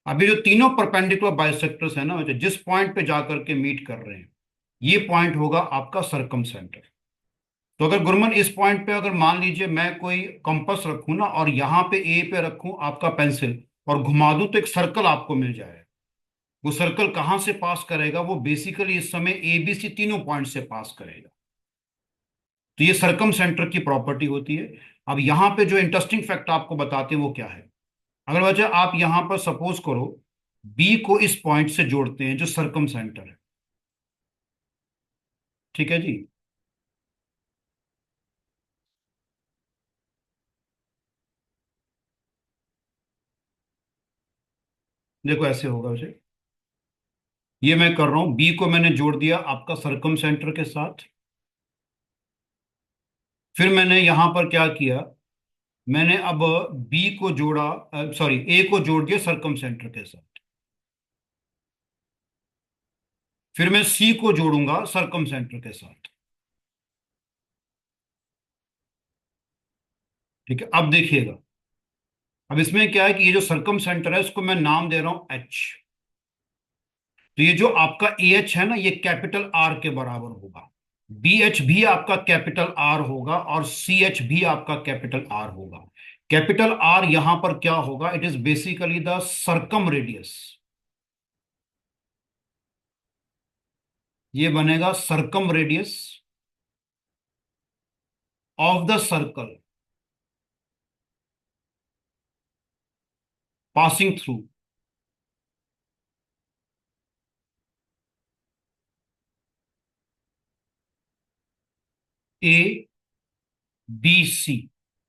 अभी जो तीनों परपेंडिकुलर बाइसेक्टर्स है ना, जिस पॉइंट पे जाकर के मीट कर रहे हैं, ये पॉइंट होगा आपका सरकम सेंटर। तो अगर गुरमन इस पॉइंट पे अगर मान लीजिए मैं कोई कंपास रखूं ना, और यहाँ पे ए पे रखूं आपका पेंसिल, और घुमा दूं, तो एक सर्कल आपको मिल जाए। वो सर्कल कहां से पास करेगा? वो बेसिकली इस समय ए बी सी तीनों पॉइंट से पास करेगा। तो ये सरकम सेंटर की प्रॉपर्टी होती है। अब यहां पे जो इंटरेस्टिंग फैक्ट आपको बताते हैं वो क्या है। अगर वजह आप यहां पर सपोज करो बी को इस पॉइंट से जोड़ते हैं जो सरकम सेंटर है, ठीक है जी। देखो ऐसे होगा उसे, ये मैं कर रहा हूं, बी को मैंने जोड़ दिया आपका सरकम सेंटर के साथ। फिर मैंने यहां पर क्या किया, मैंने अब बी को जोड़ा, सॉरी ए को जोड़ दिया सरकम सेंटर के साथ। फिर मैं सी को जोड़ूंगा सरकम सेंटर के साथ। ठीक है, अब देखिएगा। अब इसमें क्या है कि ये जो सरकम सेंटर है इसको मैं नाम दे रहा हूं एच। तो ये जो आपका ए एच है ना, ये कैपिटल आर के बराबर होगा। बी एच भी आपका कैपिटल आर होगा और सी एच भी आपका कैपिटल आर होगा। कैपिटल आर यहां पर क्या होगा? It is basically the circumradius. ये बनेगा circumradius of the circle passing through A B C.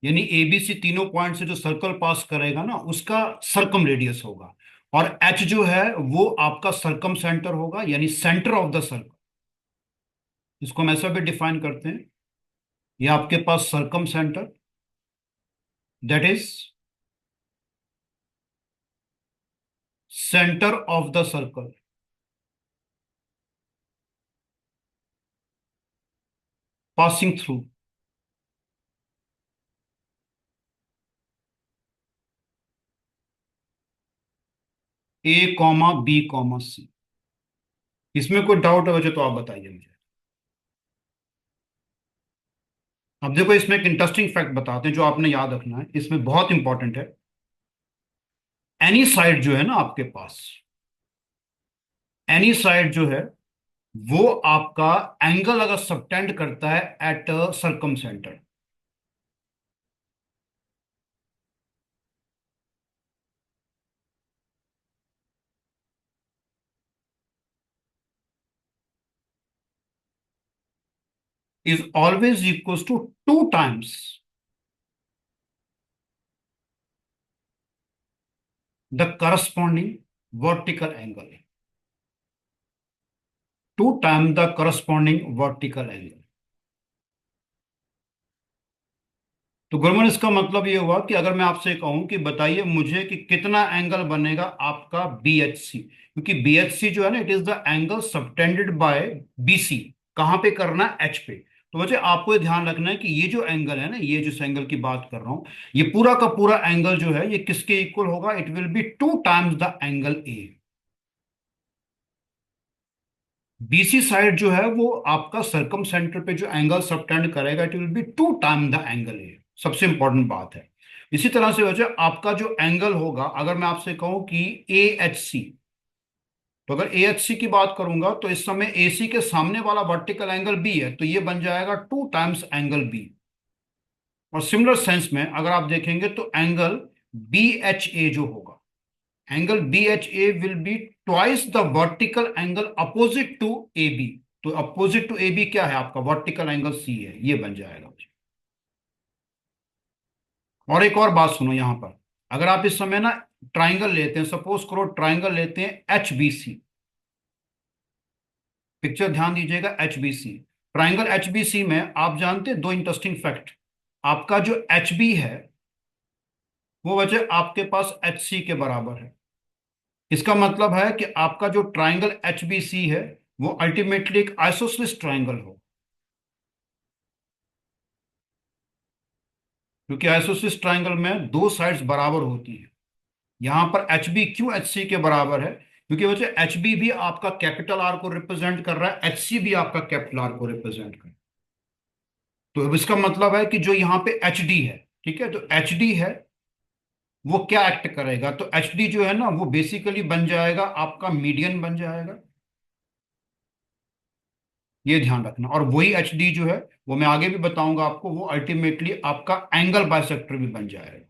यानी ए बी सी तीनों पॉइंट से जो सर्कल पास करेगा ना उसका सरकम रेडियस होगा। और एच जो है वो आपका सरकम सेंटर होगा, यानी सेंटर ऑफ द सर्कल। इसको हम ऐसा भी डिफाइन करते हैं, ये आपके पास circumcentre, that is centre of the circle passing through A comma B comma C. इसमें कोई डाउट है वजह तो आप बताइए मुझे। अब देखो इसमें एक इंटरेस्टिंग फैक्ट बताते हैं जो आपने याद रखना है, इसमें बहुत इंपॉर्टेंट है। एनी साइड जो है ना आपके पास, एनी साइड जो है वो आपका एंगल अगर सबटेंड करता है at circumcentre, is always equal to 2 times the corresponding vertical angle. 2 times the corresponding vertical angle. तो गुरमन इसका मतलब ये हुआ कि अगर मैं आपसे कहूं कि बताइए मुझे कि कितना एंगल बनेगा आपका बी एच सी, क्योंकि बी एच सी जो है ना it is the angle subtended by B C. कहां पे करना है? एच पे। तो वजह आपको ये ध्यान रखना है कि ये जो एंगल है ना, ये जिस एंगल की बात कर रहा हूं, ये पूरा का पूरा एंगल जो है ये किसके इक्वल होगा? It will be 2 times the angle A. BC side जो है वो आपका सरकम सेंटर पे जो एंगल सबटेंड करेगा it will be 2 times the angle A. सबसे इंपॉर्टेंट बात है। इसी तरह से वजह आपका जो एंगल होगा, अगर मैं आपसे कहूं कि ए एच सी, तो अगर ए एच सी की बात करूंगा तो इस समय ए सी के सामने वाला वर्टिकल एंगल बी है, तो ये बन जाएगा 2 times एंगल बी। और सिमिलर सेंस में अगर आप देखेंगे तो एंगल बी एच ए जो होगा, angle B H A will be twice the vertical angle opposite to A B. तो अपोजिट टू ए बी क्या है? आपका वर्टिकल एंगल सी है, ये बन जाएगा। और एक और बात सुनो यहां पर, अगर आप इस समय ना ट्राइंगल लेते हैं, सपोज करो ट्राइंगल लेते हैं एच बी सी। पिक्चर ध्यान दीजिएगा, H B C. Triangle H B C में आप जानते हैं दो इंटरेस्टिंग फैक्ट। आपका जो एच बी है वो वजह आपके पास एच सी के बराबर है। इसका मतलब है कि आपका जो ट्राइंगल एच बी सी है वो अल्टीमेटली एक आइसोसेलेस ट्राइंगल हो, क्योंकि आइसोसेलेस ट्राइंगल में दो साइड्स बराबर होती है। यहां पर एच बी क्यों एच सी के बराबर है? क्योंकि वजह एच बी भी आपका कैपिटल आर को रिप्रेजेंट कर रहा है, एच सी भी आपका कैपिटल आर को रिप्रेजेंट कर रहा है। तो अब इसका मतलब है कि जो यहाँ पे एच डी है, ठीक है, तो एच डी है वो क्या एक्ट करेगा, तो एच डी जो है ना वो बेसिकली बन जाएगा आपका मीडियन बन जाएगा। ये ध्यान रखना। और वही एच डी जो है, वो मैं आगे भी बताऊंगा आपको, वो अल्टीमेटली आपका एंगल बाइसेक्टर भी बन जाएगा।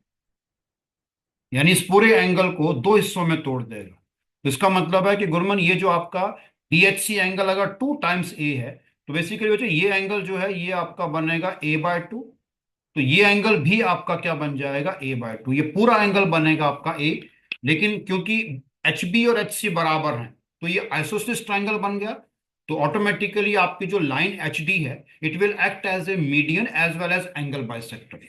यानी इस पूरे एंगल को दो हिस्सों में तोड़ देगा। तो इसका मतलब है कि गुरमन ये जो आपका DHC एंगल अगर 2 टाइम्स ए है, तो बेसिकली बच्चे ये एंगल जो है ये आपका बनेगा A/2। तो ये एंगल भी आपका क्या बन जाएगा, A/2। ये पूरा एंगल बनेगा आपका ए। लेकिन क्योंकि HB और HC बराबर हैं, तो ये आइसोसेलेस ट्राइंगल बन गया। तो ऑटोमेटिकली आपकी जो लाइन HD है, it will act as a median as well as angle bisector.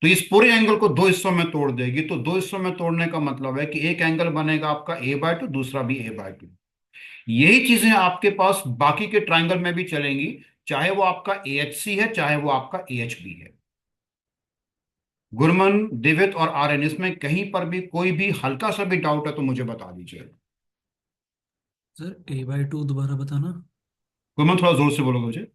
तो इस पूरे एंगल को दो हिस्सों में तोड़ देगी। तो दो हिस्सों में तोड़ने का मतलब है कि एक एंगल बनेगा आपका A/2, दूसरा भी A/2। यही चीजें आपके पास बाकी के ट्राइंगल में भी चलेंगी, चाहे वो आपका AHC है चाहे वो आपका AHB है। गुरमन, दिवित और आर्यन, इसमें कहीं पर भी कोई भी हल्का सा भी डाउट है तो मुझे बता दीजिए। सर A/2 दोबारा बताना। गुरमन थोड़ा जोर से बोलोगे मुझे।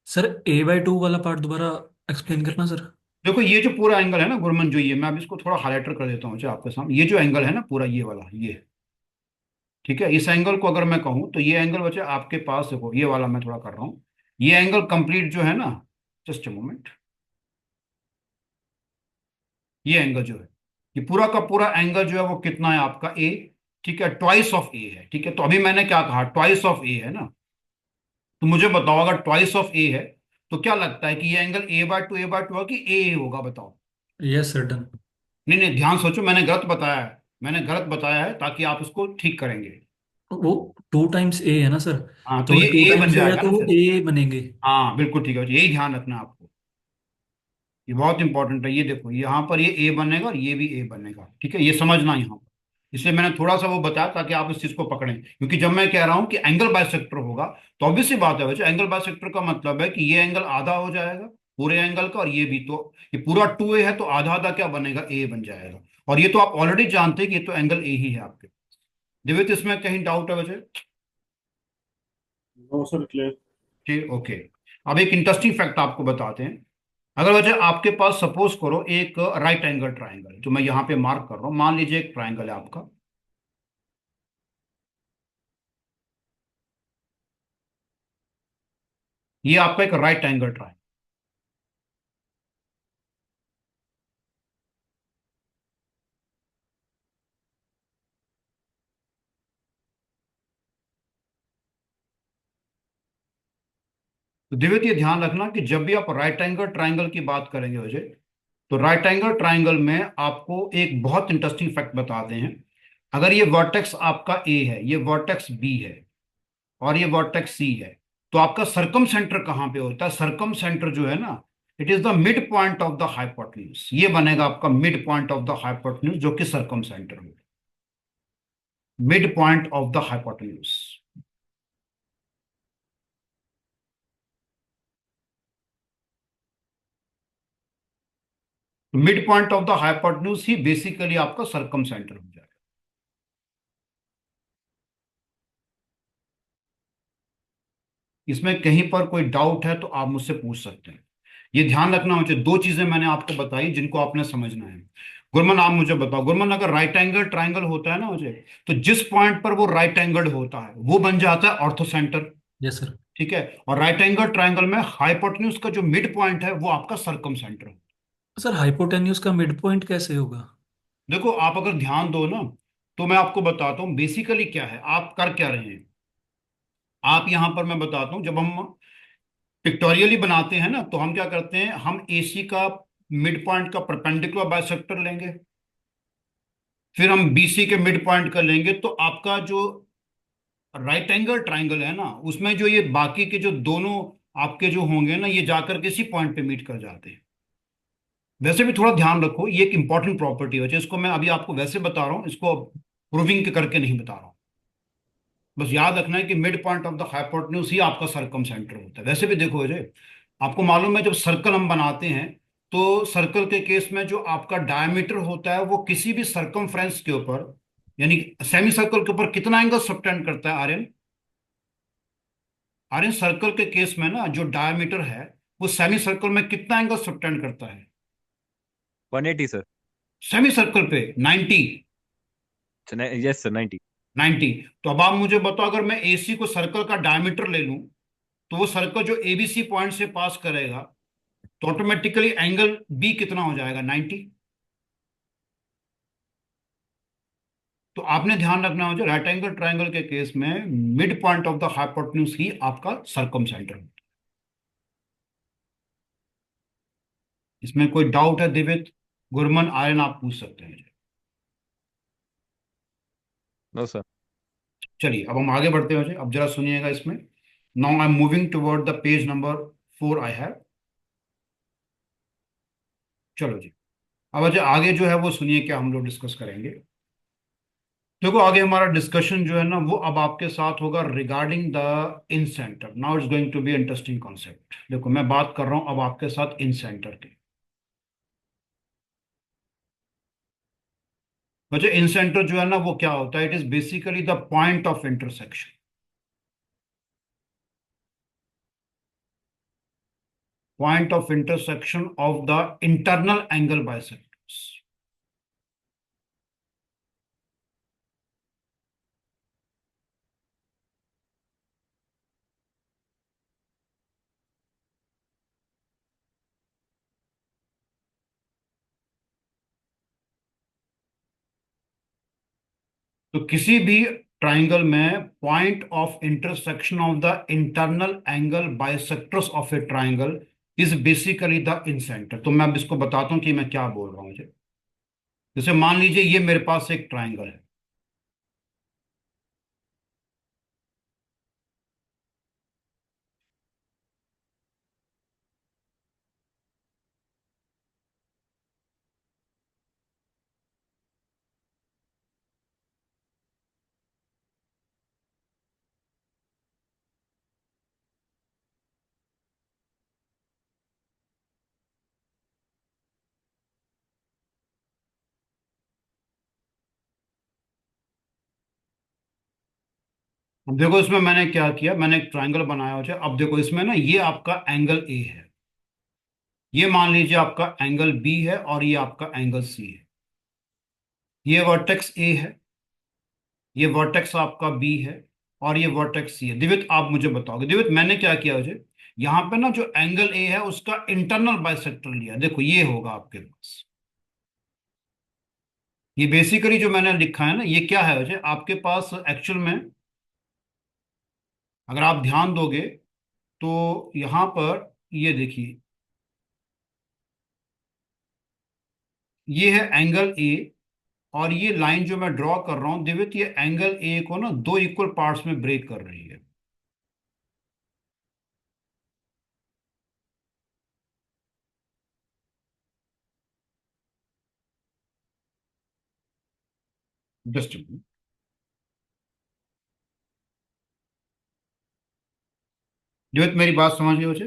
सर A/2 वाला पार्ट दोबारा एक्सप्लेन करना सर। देखो ये जो पूरा एंगल है ना गुरमन, जो ये मैं अब इसको थोड़ा हाईलाइटर कर देता हूँ मुझे आपके सामने। ये जो एंगल है ना पूरा ये वाला, ये ठीक है, इस एंगल को अगर मैं कहूँ तो ये एंगल बच्चे आपके पास, देखो ये वाला मैं थोड़ा कर रहा हूँ। ये एंगल कंप्लीट जो है ना, जस्ट अ मोमेंट, ये एंगल जो है, ये पूरा का पूरा एंगल जो है वो कितना है आपका ए। ठीक है, ट्वाइस ऑफ ए है। ठीक है, तो अभी मैंने क्या कहा, ट्वाइस ऑफ ए है ना। तो मुझे बताओ अगर ट्वाइस ऑफ ए है तो क्या लगता है कि ये एंगल A/2 होगा कि ए होगा, बताओ। Yes sir, done. नहीं नहीं, ध्यान सोचो, मैंने गलत बताया है। मैंने गलत बताया है ताकि आप इसको ठीक करेंगे। वो 2 टाइम्स A है ना सर। हाँ, तो तो ये अगर टू ए बन टाइम्स A है जाएगा तो ना वो फिर। A बनेंगे। हाँ बिल्कुल ठीक है, यही ध्यान रखना है आपको। ये बहुत इंपॉर्टेंट है। ये देखो यहाँ पर ये ए बनेगा और ये भी ए बनेगा। ठीक है, ये समझना यहाँ पर। इसलिए मैंने थोड़ा सा वो बताया ताकि आप इस चीज को पकड़ें, क्योंकि जब मैं कह रहा हूँ कि एंगल बाइसेक्टर होगा, तो ऑब्वियस सी बात है बच्चे, एंगल बाइसेक्टर का मतलब है कि ये एंगल आधा हो जाएगा पूरे एंगल का, और ये भी। तो ये पूरा 2A है तो आधा आधा क्या बनेगा, ए बन जाएगा। और ये तो आप ऑलरेडी जानते हैं कि ये तो एंगल ए ही है आपके। दिव्य, इसमें कहीं डाउट है बच्चे? No sir, clear. ठीक, ओके। अब एक इंटरेस्टिंग फैक्ट आपको बताते हैं। अगर वजह आपके पास सपोज करो एक राइट एंगल ट्राइंगल, जो मैं यहाँ पे मार्क कर रहा हूँ, मान लीजिए एक ट्राइंगल है आपका। ये आपका एक राइट एंगल ट्राइंगल। तो दिव्य ये ध्यान रखना कि जब भी आप राइट एंगल ट्राइंगल की बात करेंगे वजह, तो राइट एंगल ट्राइंगल में आपको एक बहुत इंटरेस्टिंग फैक्ट बताते हैं। अगर ये वर्टेक्स आपका ए है, ये वर्टेक्स बी है, और ये वर्टेक्स सी है, तो आपका सरकम सेंटर कहाँ पे होता है? सरकम सेंटर जो है ना, it is the mid point of the hypotenuse. ये बनेगा आपका mid point of the hypotenuse, जो कि सरकम सेंटर हो, mid point of the hypotenuse. Mid point of the hypotenuse he basically आपका सरकम सेंटर हो जाएगा। इसमें कहीं पर कोई डाउट है तो आप मुझसे पूछ सकते हैं। ये ध्यान रखना मुझे, दो चीजें मैंने आपको बताई जिनको आपने समझना है। गुरमन आप मुझे बताओ, गुरमन अगर राइट एंगल ट्राइंगल होता है ना मुझे, तो जिस पॉइंट पर वो राइट एंगल होता है वो बन जाता है ऑर्थो सेंटर। Yes sir. ठीक है, और राइट एंगल ट्राइंगल में हाइपोटेन्यूज का जो मिड पॉइंट है वो आपका सरकम सेंटर है। सर हाइपोटेन्यूज का मिड पॉइंट कैसे होगा? देखो आप अगर ध्यान दो ना, तो मैं आपको बताता हूँ बेसिकली क्या है, आप कर क्या रहे हैं। आप यहां पर मैं बताता हूँ, जब हम पिक्टोरियली बनाते हैं ना, तो हम क्या करते हैं, हम AC का मिड पॉइंट का परपेंडिकुलर बाइसेक्टर लेंगे, फिर हम BC के मिड पॉइंट का लेंगे। तो आपका जो राइट एंगल ट्राइंगल है ना, उसमें जो ये बाकी के जो दोनों आपके जो होंगे ना, ये जाकर के इसी पॉइंट पे मीट कर जाते हैं। वैसे भी थोड़ा ध्यान रखो, ये एक इंपॉर्टेंट प्रॉपर्टी है, इसको मैं अभी आपको वैसे बता रहा हूँ, इसको प्रूविंग करके नहीं बता रहा हूँ। बस याद रखना है कि mid point of the hypotenuse ही आपका सरकम सेंटर होता है। वैसे भी देखो अजय, आपको मालूम है जब सर्कल हम बनाते हैं, तो सर्कल के केस में जो आपका डायमीटर होता है वो किसी भी सरकमफ्रेंस के ऊपर, यानी सेमी सर्कल के ऊपर कितना एंगल सबटेंड करता है आर्यन? आर्यन, सर्कल के केस में ना जो डायमीटर है वो सेमी सर्कल में कितना एंगल सबटेंड करता है? 180 सर। सेमी सर्कल पे 90। Yes sir 90। 90। तो अब आप मुझे बताओ, अगर मैं एसी को सर्कल का डायमीटर ले लूं, तो वो सर्कल जो एबीसी पॉइंट से पास करेगा, तो ऑटोमेटिकली एंगल बी कितना हो जाएगा? 90। तो आपने ध्यान रखना हो, जो राइट एंगल ट्रायंगल के केस में mid point of the hypotenuse ही आपका सर्कम सेंटर। इसमें कोई डाउट है दिव्य, गुरमन, आर्यन, आप पूछ सकते हैं। No sir. चलिए अब हम आगे बढ़ते हैं जी। अब जरा सुनिएगा इसमें। Now I am moving toward the page number 4 I have. चलो जी, अब अच्छा आगे जो है वो सुनिए, क्या हम लोग डिस्कस करेंगे। देखो आगे हमारा डिस्कशन जो है ना, वो अब आपके साथ होगा regarding the in centre. Now it's going to be interesting concept. देखो मैं बात कर रहा हूं अब आपके साथ इन सेंटर की। बच्चे इन सेंटर जो है ना वो क्या होता है? It is basically the point of intersection. Point of intersection of the internal angle bisectors. तो किसी भी ट्राइंगल में point of intersection of the internal angle bisectors of a triangle is basically the in centre. तो मैं अब इसको बताता हूं कि मैं क्या बोल रहा हूं जी। जैसे मान लीजिए ये मेरे पास एक ट्राइंगल है। अब देखो इसमें मैंने क्या किया, मैंने एक ट्राइंगल बनाया हो। अब देखो इसमें ना ये आपका एंगल ए है, ये मान लीजिए आपका एंगल बी है, और ये आपका एंगल सी है। ये वर्टेक्स ए है, ये वर्टेक्स आपका बी है, और ये वर्टेक्स सी है। दिवित आप मुझे बताओगे, दिवित मैंने क्या किया मुझे, यहाँ पे ना जो एंगल ए है उसका इंटरनल बाइसेक्टर लिया। देखो ये होगा आपके पास, ये बेसिकली जो मैंने लिखा है ना, ये क्या है वजह आपके पास एक्चुअल में, अगर आप ध्यान दोगे तो यहाँ पर ये देखिए, ये है एंगल ए, और ये लाइन जो मैं ड्रॉ कर रहा हूं दिवित, ये एंगल ए को ना दो इक्वल पार्ट्स में ब्रेक कर रही है। जस्ट दिवित मेरी बात समझ गए मुझे?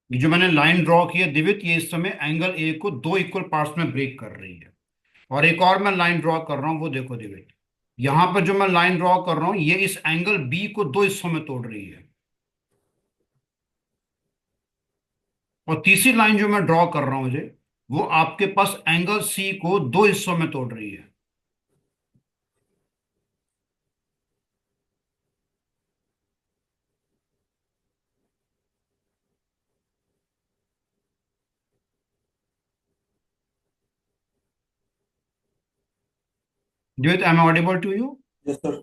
ये जो मैंने लाइन ड्रॉ की है दिवित, ये इस समय एंगल ए को दो इक्वल पार्ट्स में ब्रेक कर रही है। और एक और मैं लाइन ड्रॉ कर रहा हूं, वो देखो दिवित, यहां पर जो मैं लाइन ड्रॉ कर रहा हूं ये इस एंगल बी को दो हिस्सों में तोड़ रही है। और तीसरी लाइन जो मैं ड्रॉ कर रहा हूं मुझे, वो आपके पास एंगल सी को दो हिस्सों में तोड़ रही है। Divit, I am audible to you? Yes sir.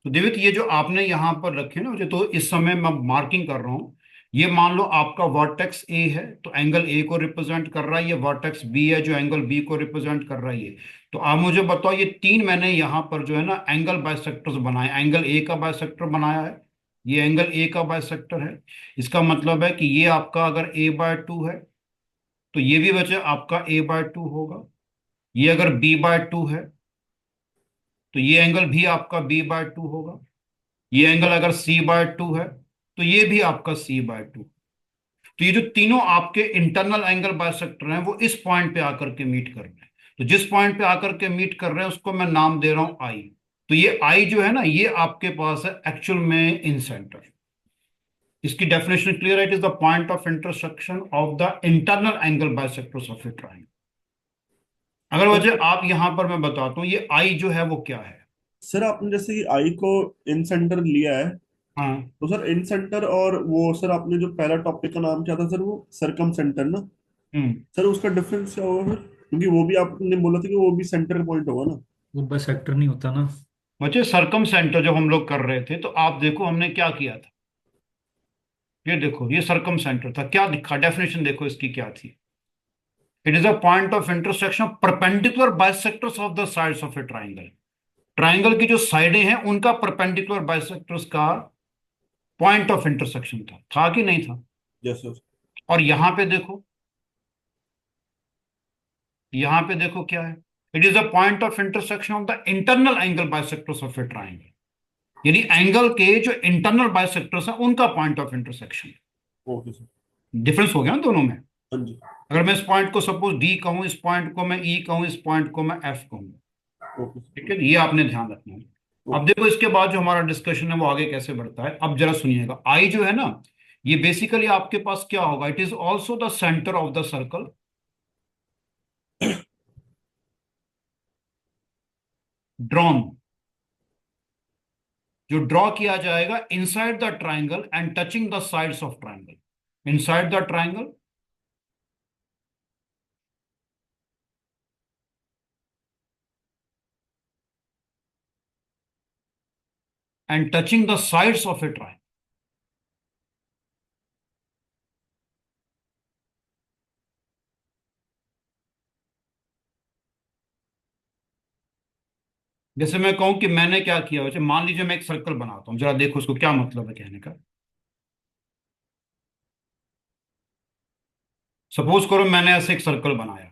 तो दिवित ये जो आपने यहाँ पर रखे ना मुझे, तो इस समय मैं मार्किंग कर रहा हूँ। ये मान लो आपका वर्टेक्स ए है, तो एंगल ए को रिप्रेजेंट कर रहा है। ये वर्टेक्स बी है जो एंगल बी को रिप्रेजेंट कर रहा है। ये तो आप मुझे बताओ, ये तीन मैंने यहाँ पर जो है ना एंगल बाइसेक्टर्स बनाए। एंगल ए का बाइसेक्टर बनाया है, ये एंगल ए का बाइसेक्टर है। इसका मतलब है कि ये आपका अगर a/2 है, तो ये भी बचे आपका a/2 होगा। ये अगर b/2 है, तो ये एंगल भी आपका b/2 होगा। ये एंगल अगर c/2 है, तो ये भी आपका c/2। तो ये जो तीनों आपके इंटरनल एंगल बाइसेक्टर हैं, वो इस पॉइंट पे आकर के मीट कर रहे हैं। तो जिस पॉइंट पे आकर के मीट कर रहे हैं उसको मैं नाम दे रहा हूं आई। तो ये आई जो है ना, ये आपके पास है एक्चुअल में इन सेंटर। इसकी डेफिनेशन क्लियर है? It is the point of intersection of the internal angle bisectors of A triangle. अगर तो वजह आप यहाँ पर मैं बताता हूँ, ये आई जो है वो क्या है। सर आपने जैसे कि आई को इन सेंटर लिया है, हाँ। तो सर इन सेंटर और वो सर आपने जो पहला टॉपिक का नाम क्या था सर, वो सरकम सेंटर ना, हम्म। सर उसका डिफरेंस क्या होगा फिर? क्योंकि वो भी आपने बोला था कि वो भी सेंटर पॉइंट होगा ना। वो बस सेक्टर नहीं होता ना। बच्चे सरकम सेंटर जब हम लोग कर रहे थे तो आप देखो हमने क्या किया था। ये देखो ये सरकम सेंटर था, क्या लिखा, डेफिनेशन देखो इसकी क्या थी। It is a point of intersection perpendicular bisectors of the sides of a triangle. Triangle की जो साइडें हैं उनका परपेंडिकुलर बाइसेक्टर्स का पॉइंट ऑफ इंटरसेक्शन था कि नहीं था। Yes sir. और यहां पे देखो, यहां पे देखो क्या है। It is a point of intersection of the internal angle bisectors of a triangle. यानी एंगल के जो इंटरनल बाइसेक्टर्स हैं उनका point of intersection. Okay sir. Difference हो गया ना दोनों में। हाँ जी। अगर मैं इस पॉइंट को सपोज डी कहूं, इस पॉइंट को मैं ई कहूं, इस पॉइंट को मैं एफ कहूं। ओके ठीक सर। है, ये आपने ध्यान रखना है। अब ओके। देखो इसके बाद जो हमारा डिस्कशन है वो आगे कैसे बढ़ता है, अब जरा सुनिएगा। आई जो है ना, ये बेसिकली आपके पास क्या होगा, it is also the centre of the circle drawn, जो ड्रॉ किया जाएगा inside the triangle and touching the sides of triangle, inside the triangle and touching the sides of a triangle. जैसे मैं कहूं कि मैंने क्या किया, वैसे मान लीजिए मैं एक सर्कल बनाता हूं, जरा देखो उसको क्या मतलब है कहने का। सपोज करो मैंने ऐसे एक सर्कल बनाया,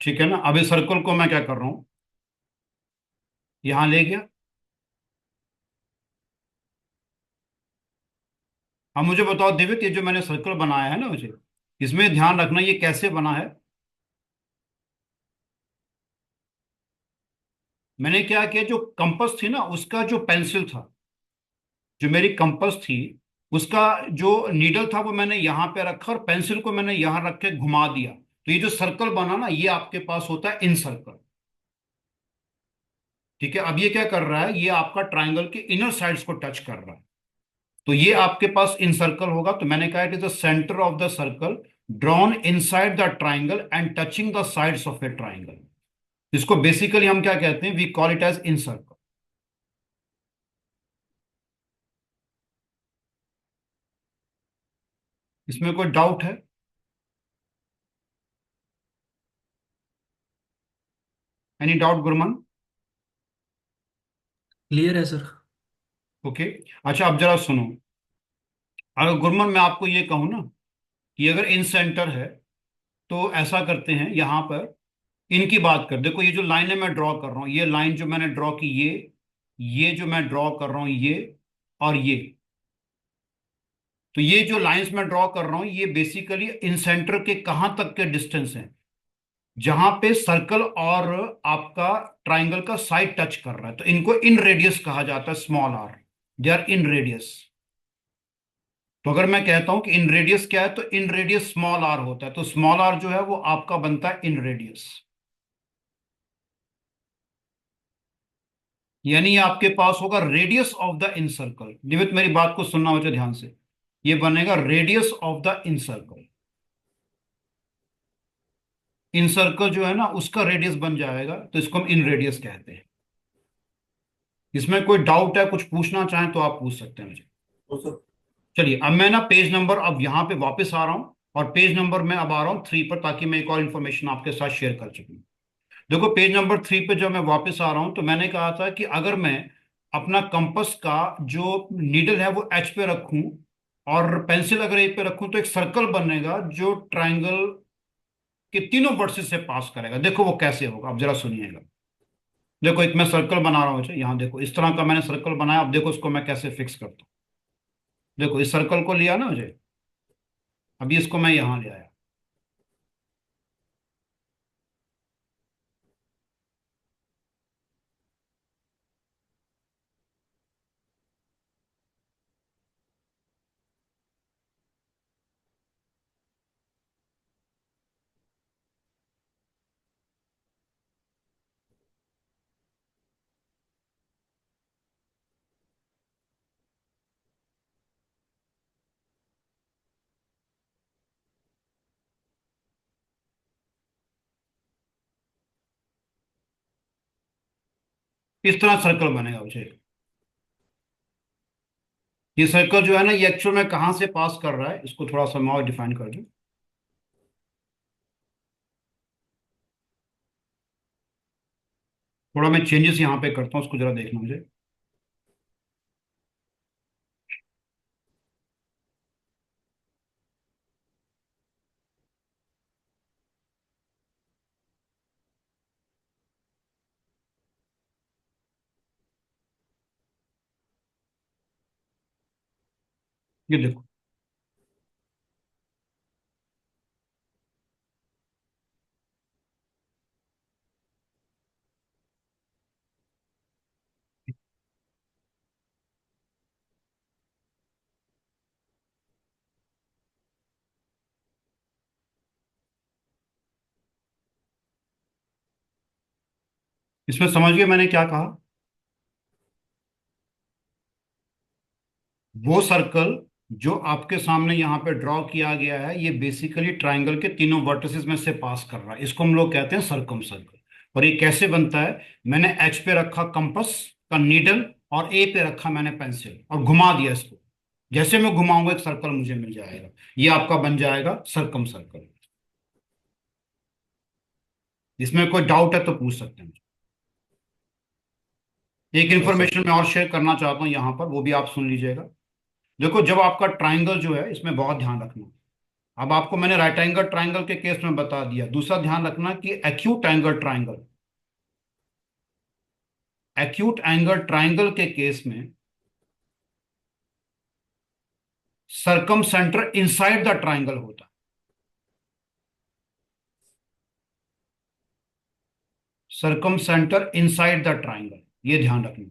ठीक है ना। अब इस सर्कल को मैं क्या कर रहा हूं, यहां ले गया। अब मुझे बताओ दिव्य, ये जो मैंने सर्कल बनाया है ना, मुझे इसमें ध्यान रखना ये कैसे बना है। मैंने क्या किया, जो कंपास थी ना उसका जो पेंसिल था, जो मेरी कंपास थी उसका जो नीडल था वो मैंने यहां पे रखा और पेंसिल को मैंने यहां रख के घुमा दिया। तो ये जो सर्कल बना ना, ये आपके पास होता है इन सर्कल। ठीक है, अब ये क्या कर रहा है, ये आपका ट्राइंगल के इनर साइड्स को टच कर रहा है। तो ये आपके पास इन सर्कल होगा। तो मैंने कहा it is the centre of the circle drawn inside the triangle and touching the sides of a triangle. इसको बेसिकली हम क्या कहते हैं, we call it as in circle. इसमें कोई डाउट है? Any doubt Gurman? क्लियर है सर। ओके। अच्छा अब जरा सुनो, अगर गुरमन मैं आपको ये कहूं ना कि अगर इन सेंटर है तो ऐसा करते हैं, यहां पर इनकी बात कर, देखो ये जो लाइनें मैं ड्रॉ कर रहा हूं, ये लाइन जो मैंने ड्रॉ की, ये जो मैं ड्रॉ कर रहा हूं, ये और ये, तो ये जो लाइंस मैं ड्रॉ कर रहा हूं ये बेसिकली इन सेंटर के कहां तक के डिस्टेंस हैं, जहां पे सर्कल और आपका ट्राइंगल का साइड टच कर रहा है। तो इनको इन रेडियस कहा जाता है, small R, they are in radius. तो अगर मैं कहता हूं कि इन रेडियस क्या है, तो इन रेडियस स्मॉल आर होता है। तो स्मॉल आर जो है वो आपका बनता है इन रेडियस। यानी ये आपके पास होगा radius of the incircle. Nimit मेरी बात को सुनना मुझे ध्यान से, ये बनेगा radius of the incircle. Incircle जो है ना उसका रेडियस बन जाएगा, तो इसको हम इन रेडियस कहते हैं। इसमें कोई डाउट है, कुछ पूछना चाहें तो आप पूछ सकते हैं मुझे। तो सर। चलिए अब मैं ना पेज नंबर अब यहाँ पे वापस आ रहा हूँ, और पेज नंबर मैं अब आ रहा हूँ 3 पर, ताकि मैं एक और इन्फॉर्मेशन आपके साथ शेयर कर सकूँ। देखो पेज नंबर 3 पे जब मैं वापस आ रहा हूँ, तो मैंने कहा था कि अगर मैं अपना कंपास का जो नीडल है वो एच पे रखूं और पेंसिल अगर ए पे रखूं, तो एक सर्कल बनेगा जो ट्राइंगल के तीनों वर्सेस से पास करेगा। देखो वो कैसे होगा, अब जरा सुनिएगा। देखो एक मैं सर्कल बना रहा हूँ, यहाँ देखो इस तरह का मैंने सर्कल बनाया। अब देखो उसको मैं कैसे फिक्स करता हूँ। देखो इस सर्कल को लिया ना मुझे, अभी इसको मैं यहां ले आया। इस तरह सर्कल बनेगा मुझे। ये सर्कल जो है ना, ये एक्चुअल में कहाँ से पास कर रहा है, इसको थोड़ा सा मैं और डिफाइन कर दूं। थोड़ा मैं चेंजेस यहाँ पे करता हूँ, उसको जरा देखना मुझे। ये देखो, इसमें समझ गए मैंने क्या कहा। वो सर्कल जो आपके सामने यहाँ पे ड्रॉ किया गया है, ये बेसिकली ट्राइंगल के तीनों वर्टिसेस में से पास कर रहा है। इसको हम लोग कहते हैं सर्कम सर्कल। और ये कैसे बनता है, मैंने एच पे रखा कंपस का नीडल और ए पे रखा मैंने पेंसिल और घुमा दिया इसको। जैसे मैं घुमाऊंगा एक सर्कल मुझे मिल जाएगा। ये आपका बन जाएगा सर्कम सर्कल। इसमें कोई डाउट है तो पूछ सकते हैं। एक नो सर। इन्फॉर्मेशन मैं और शेयर करना चाहता हूँ यहाँ पर, वो भी आप सुन लीजिएगा। देखो, जब आपका ट्राइंगल जो है, इसमें बहुत ध्यान रखना। अब आपको मैंने राइट एंगल ट्राइंगल के केस में बता दिया। दूसरा ध्यान रखना कि acute angle triangle, acute angle triangle के केस में सरकम सेंटर इनसाइड द ट्राइंगल होता है। सरकम सेंटर इनसाइड द ट्राइंगल, ये ध्यान रखना।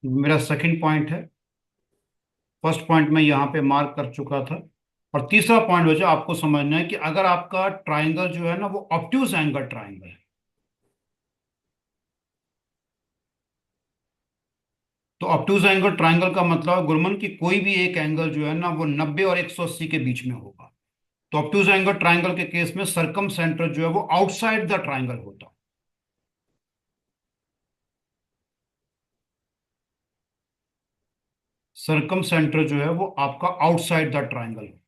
मेरा सेकंड पॉइंट है। फर्स्ट पॉइंट मैं यहां पे मार्क कर चुका था। और तीसरा पॉइंट बचा आपको समझना है कि अगर आपका ट्राइंगल जो है ना, वो ऑब्ट्यूज एंगल ट्राइंगल है, तो ऑब्ट्यूज एंगल ट्राइंगल का मतलब है गुरमन की कोई भी एक एंगल जो है ना, वो 90 और 180 के बीच में होगा। तो ऑब्ट्यूज एंगल ट्राइंगल के केस में सरकम सेंटर जो है वो आउटसाइड द ट्राइंगल होता। सरकम सेंटर जो है वो आपका आउटसाइड द ट्राइंगल है।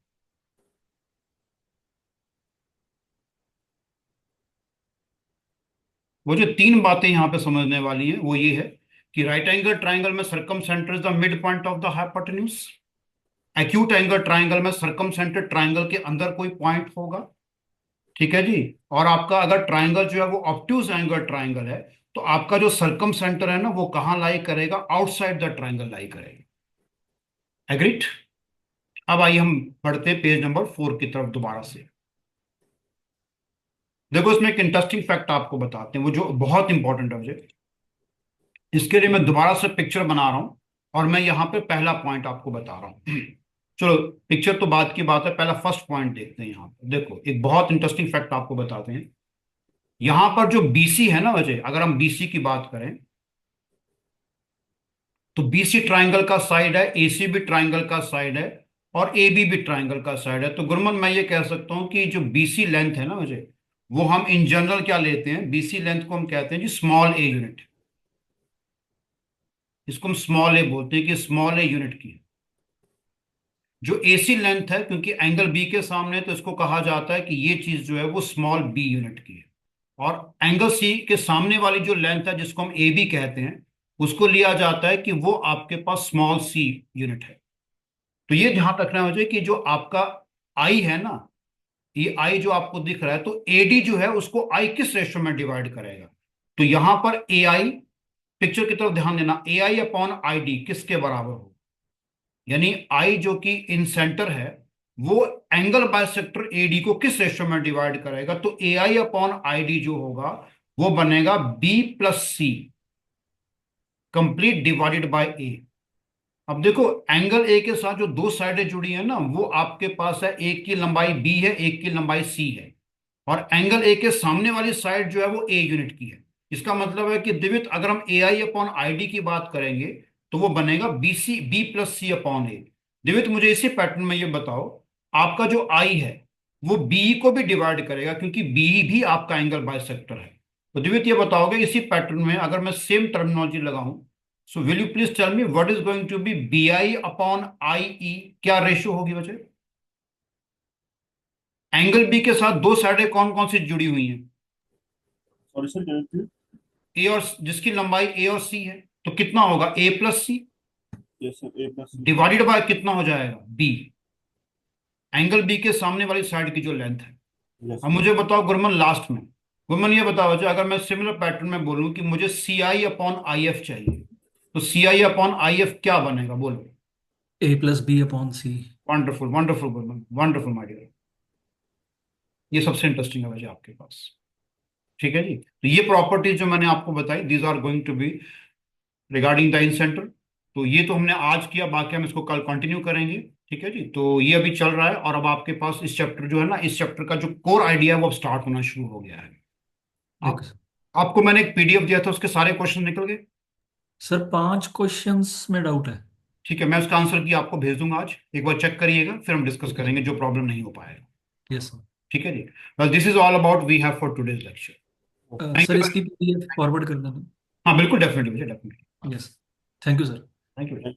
वो जो तीन बातें यहां पे समझने वाली हैं वो ये है कि राइट एंगल ट्राइंगल में circumcentre is the mid point of the hypotenuse. Acute angle triangle में सरकम सेंटर ट्राइंगल के अंदर कोई पॉइंट होगा। ठीक है जी। और आपका अगर ट्राइंगल जो है वो ऑब्ट्यूज एंगल ट्राइंगल है, तो आपका जो सरकम सेंटर है ना, वो कहां लाई करेगा, आउटसाइड द ट्राइंगल लाई करेगा। एग्रीड। अब आइए हम पढ़ते हैं पेज नंबर 4 की तरफ दोबारा से। देखो, इसमें एक इंटरेस्टिंग फैक्ट आपको बताते हैं, वो जो बहुत इंपॉर्टेंट है मुझे। इसके लिए मैं दोबारा से पिक्चर बना रहा हूं और मैं यहाँ पे पहला पॉइंट आपको बता रहा हूँ। चलो, पिक्चर तो बात की बात है, पहला फर्स्ट पॉइंट देखते हैं। यहाँ पे देखो, एक बहुत इंटरेस्टिंग फैक्ट आपको बताते हैं। यहाँ पर जो बीसी है ना वजह, अगर हम बीसी की बात करें, तो बीसी ट्राइंगल का साइड है, एसी भी ट्राइंगल का साइड है, और ए बी भी ट्राइंगल का साइड है। तो गुरमन मैं ये कह सकता हूं कि जो बीसी लेंथ है ना मुझे, वो हम इन जनरल क्या लेते हैं, बीसी लेंथ को हम कहते हैं जी स्मॉल ए यूनिट। इसको हम स्मॉल ए बोलते हैं कि स्मॉल ए यूनिट की है। जो एसी लेंथ है, क्योंकि एंगल बी के सामने है, तो इसको कहा जाता है कि ये चीज जो है वो स्मॉल बी यूनिट की है। और एंगल सी के सामने वाली जो लेंथ है, जिसको हम ए बी कहते हैं, उसको लिया जाता है कि वो आपके पास स्मॉल सी यूनिट है। तो ये ध्यान रखना है मुझे कि जो आपका आई है ना, ये आई जो आपको दिख रहा है, तो एडी जो है उसको आई किस रेशियो में डिवाइड करेगा। तो यहां पर ए आई, पिक्चर की तरफ ध्यान देना, ए आई अपॉन आई डी किसके बराबर हो, यानी आई जो कि इन सेंटर है, वो एंगल बाइसेक्टर एडी को किस रेशियो में डिवाइड करेगा। तो ए आई अपॉन आई डी जो होगा वो बनेगा B plus C complete divided by A. अब देखो, एंगल ए के साथ जो दो साइडें जुड़ी हैं ना, वो आपके पास है, एक की लंबाई बी है, एक की लंबाई सी है। और एंगल ए के सामने वाली साइड जो है वो ए यूनिट की है। इसका मतलब है कि दिवित अगर हम ए आई अपॉन आई डी की बात करेंगे, तो वो बनेगा बी सी बी प्लस सी अपॉन ए, दिव्य मुझे इसी पैटर्न में ये बताओ, आपका जो आई है वो बीई को भी डिवाइड करेगा, क्योंकि बीई भी आपका एंगल बाइसेक्टर है। तो दिव्य ये बताओगे इसी पैटर्न में अगर मैं सेम टर्मिनोलॉजी लगाऊं, so will you please tell me what is going to be B I upon I E, क्या रेशियो होगी बच्चे? एंगल बी के साथ दो साइडें कौन कौन सी जुड़ी हुई हैं? सॉरी सर, क्या कहते हैं? ए और जिसकी लंबाई ए और सी है, तो कितना होगा A plus C yes sir, A plus divided by कितना हो जाएगा बी, एंगल बी के सामने वाली साइड की जो लेंथ है। यस अब मुझे बताओ गुरमन लास्ट में, गुरमन ये बताओ जो अगर मैं सिमिलर पैटर्न में बोलूं कि मुझे सी आई अपॉन आई एफ चाहिए, तो सी आई अपॉन आई एफ क्या बनेगा बोलो? A+B/C। Wonderful wonderful Gurman, wonderful my dear. ये सबसे इंटरेस्टिंग है वैसे आपके पास। ठीक है जी, तो ये प्रॉपर्टीज जो मैंने आपको बताई, these are going to be regarding the in centre. तो ये तो हमने आज किया, बाकी हम इसको कल कंटिन्यू करेंगे। ठीक है जी, तो ये अभी चल रहा है और अब आपके पास इस चैप्टर जो है ना, इस चैप्टर का जो कोर आइडिया है वो अब स्टार्ट होना शुरू हो गया है। आप ओके आपको मैंने एक पीडीएफ दिया था, उसके सारे क्वेश्चन निकल गए? सर, 5 क्वेश्चंस में डाउट है। ठीक है, मैं उसका आंसर की आपको भेज दूंगा आज, एक बार चेक करिएगा, फिर हम डिस्कस ओके। करेंगे जो प्रॉब्लम नहीं हो पाएगा। Yes sir. ठीक है जी, बस this is all about we have for today's lecture. Thank sir, you. इसकी PDF फॉरवर्ड कर देना। हाँ बिल्कुल, definitely definitely. Yes. Thank you sir. Thank you.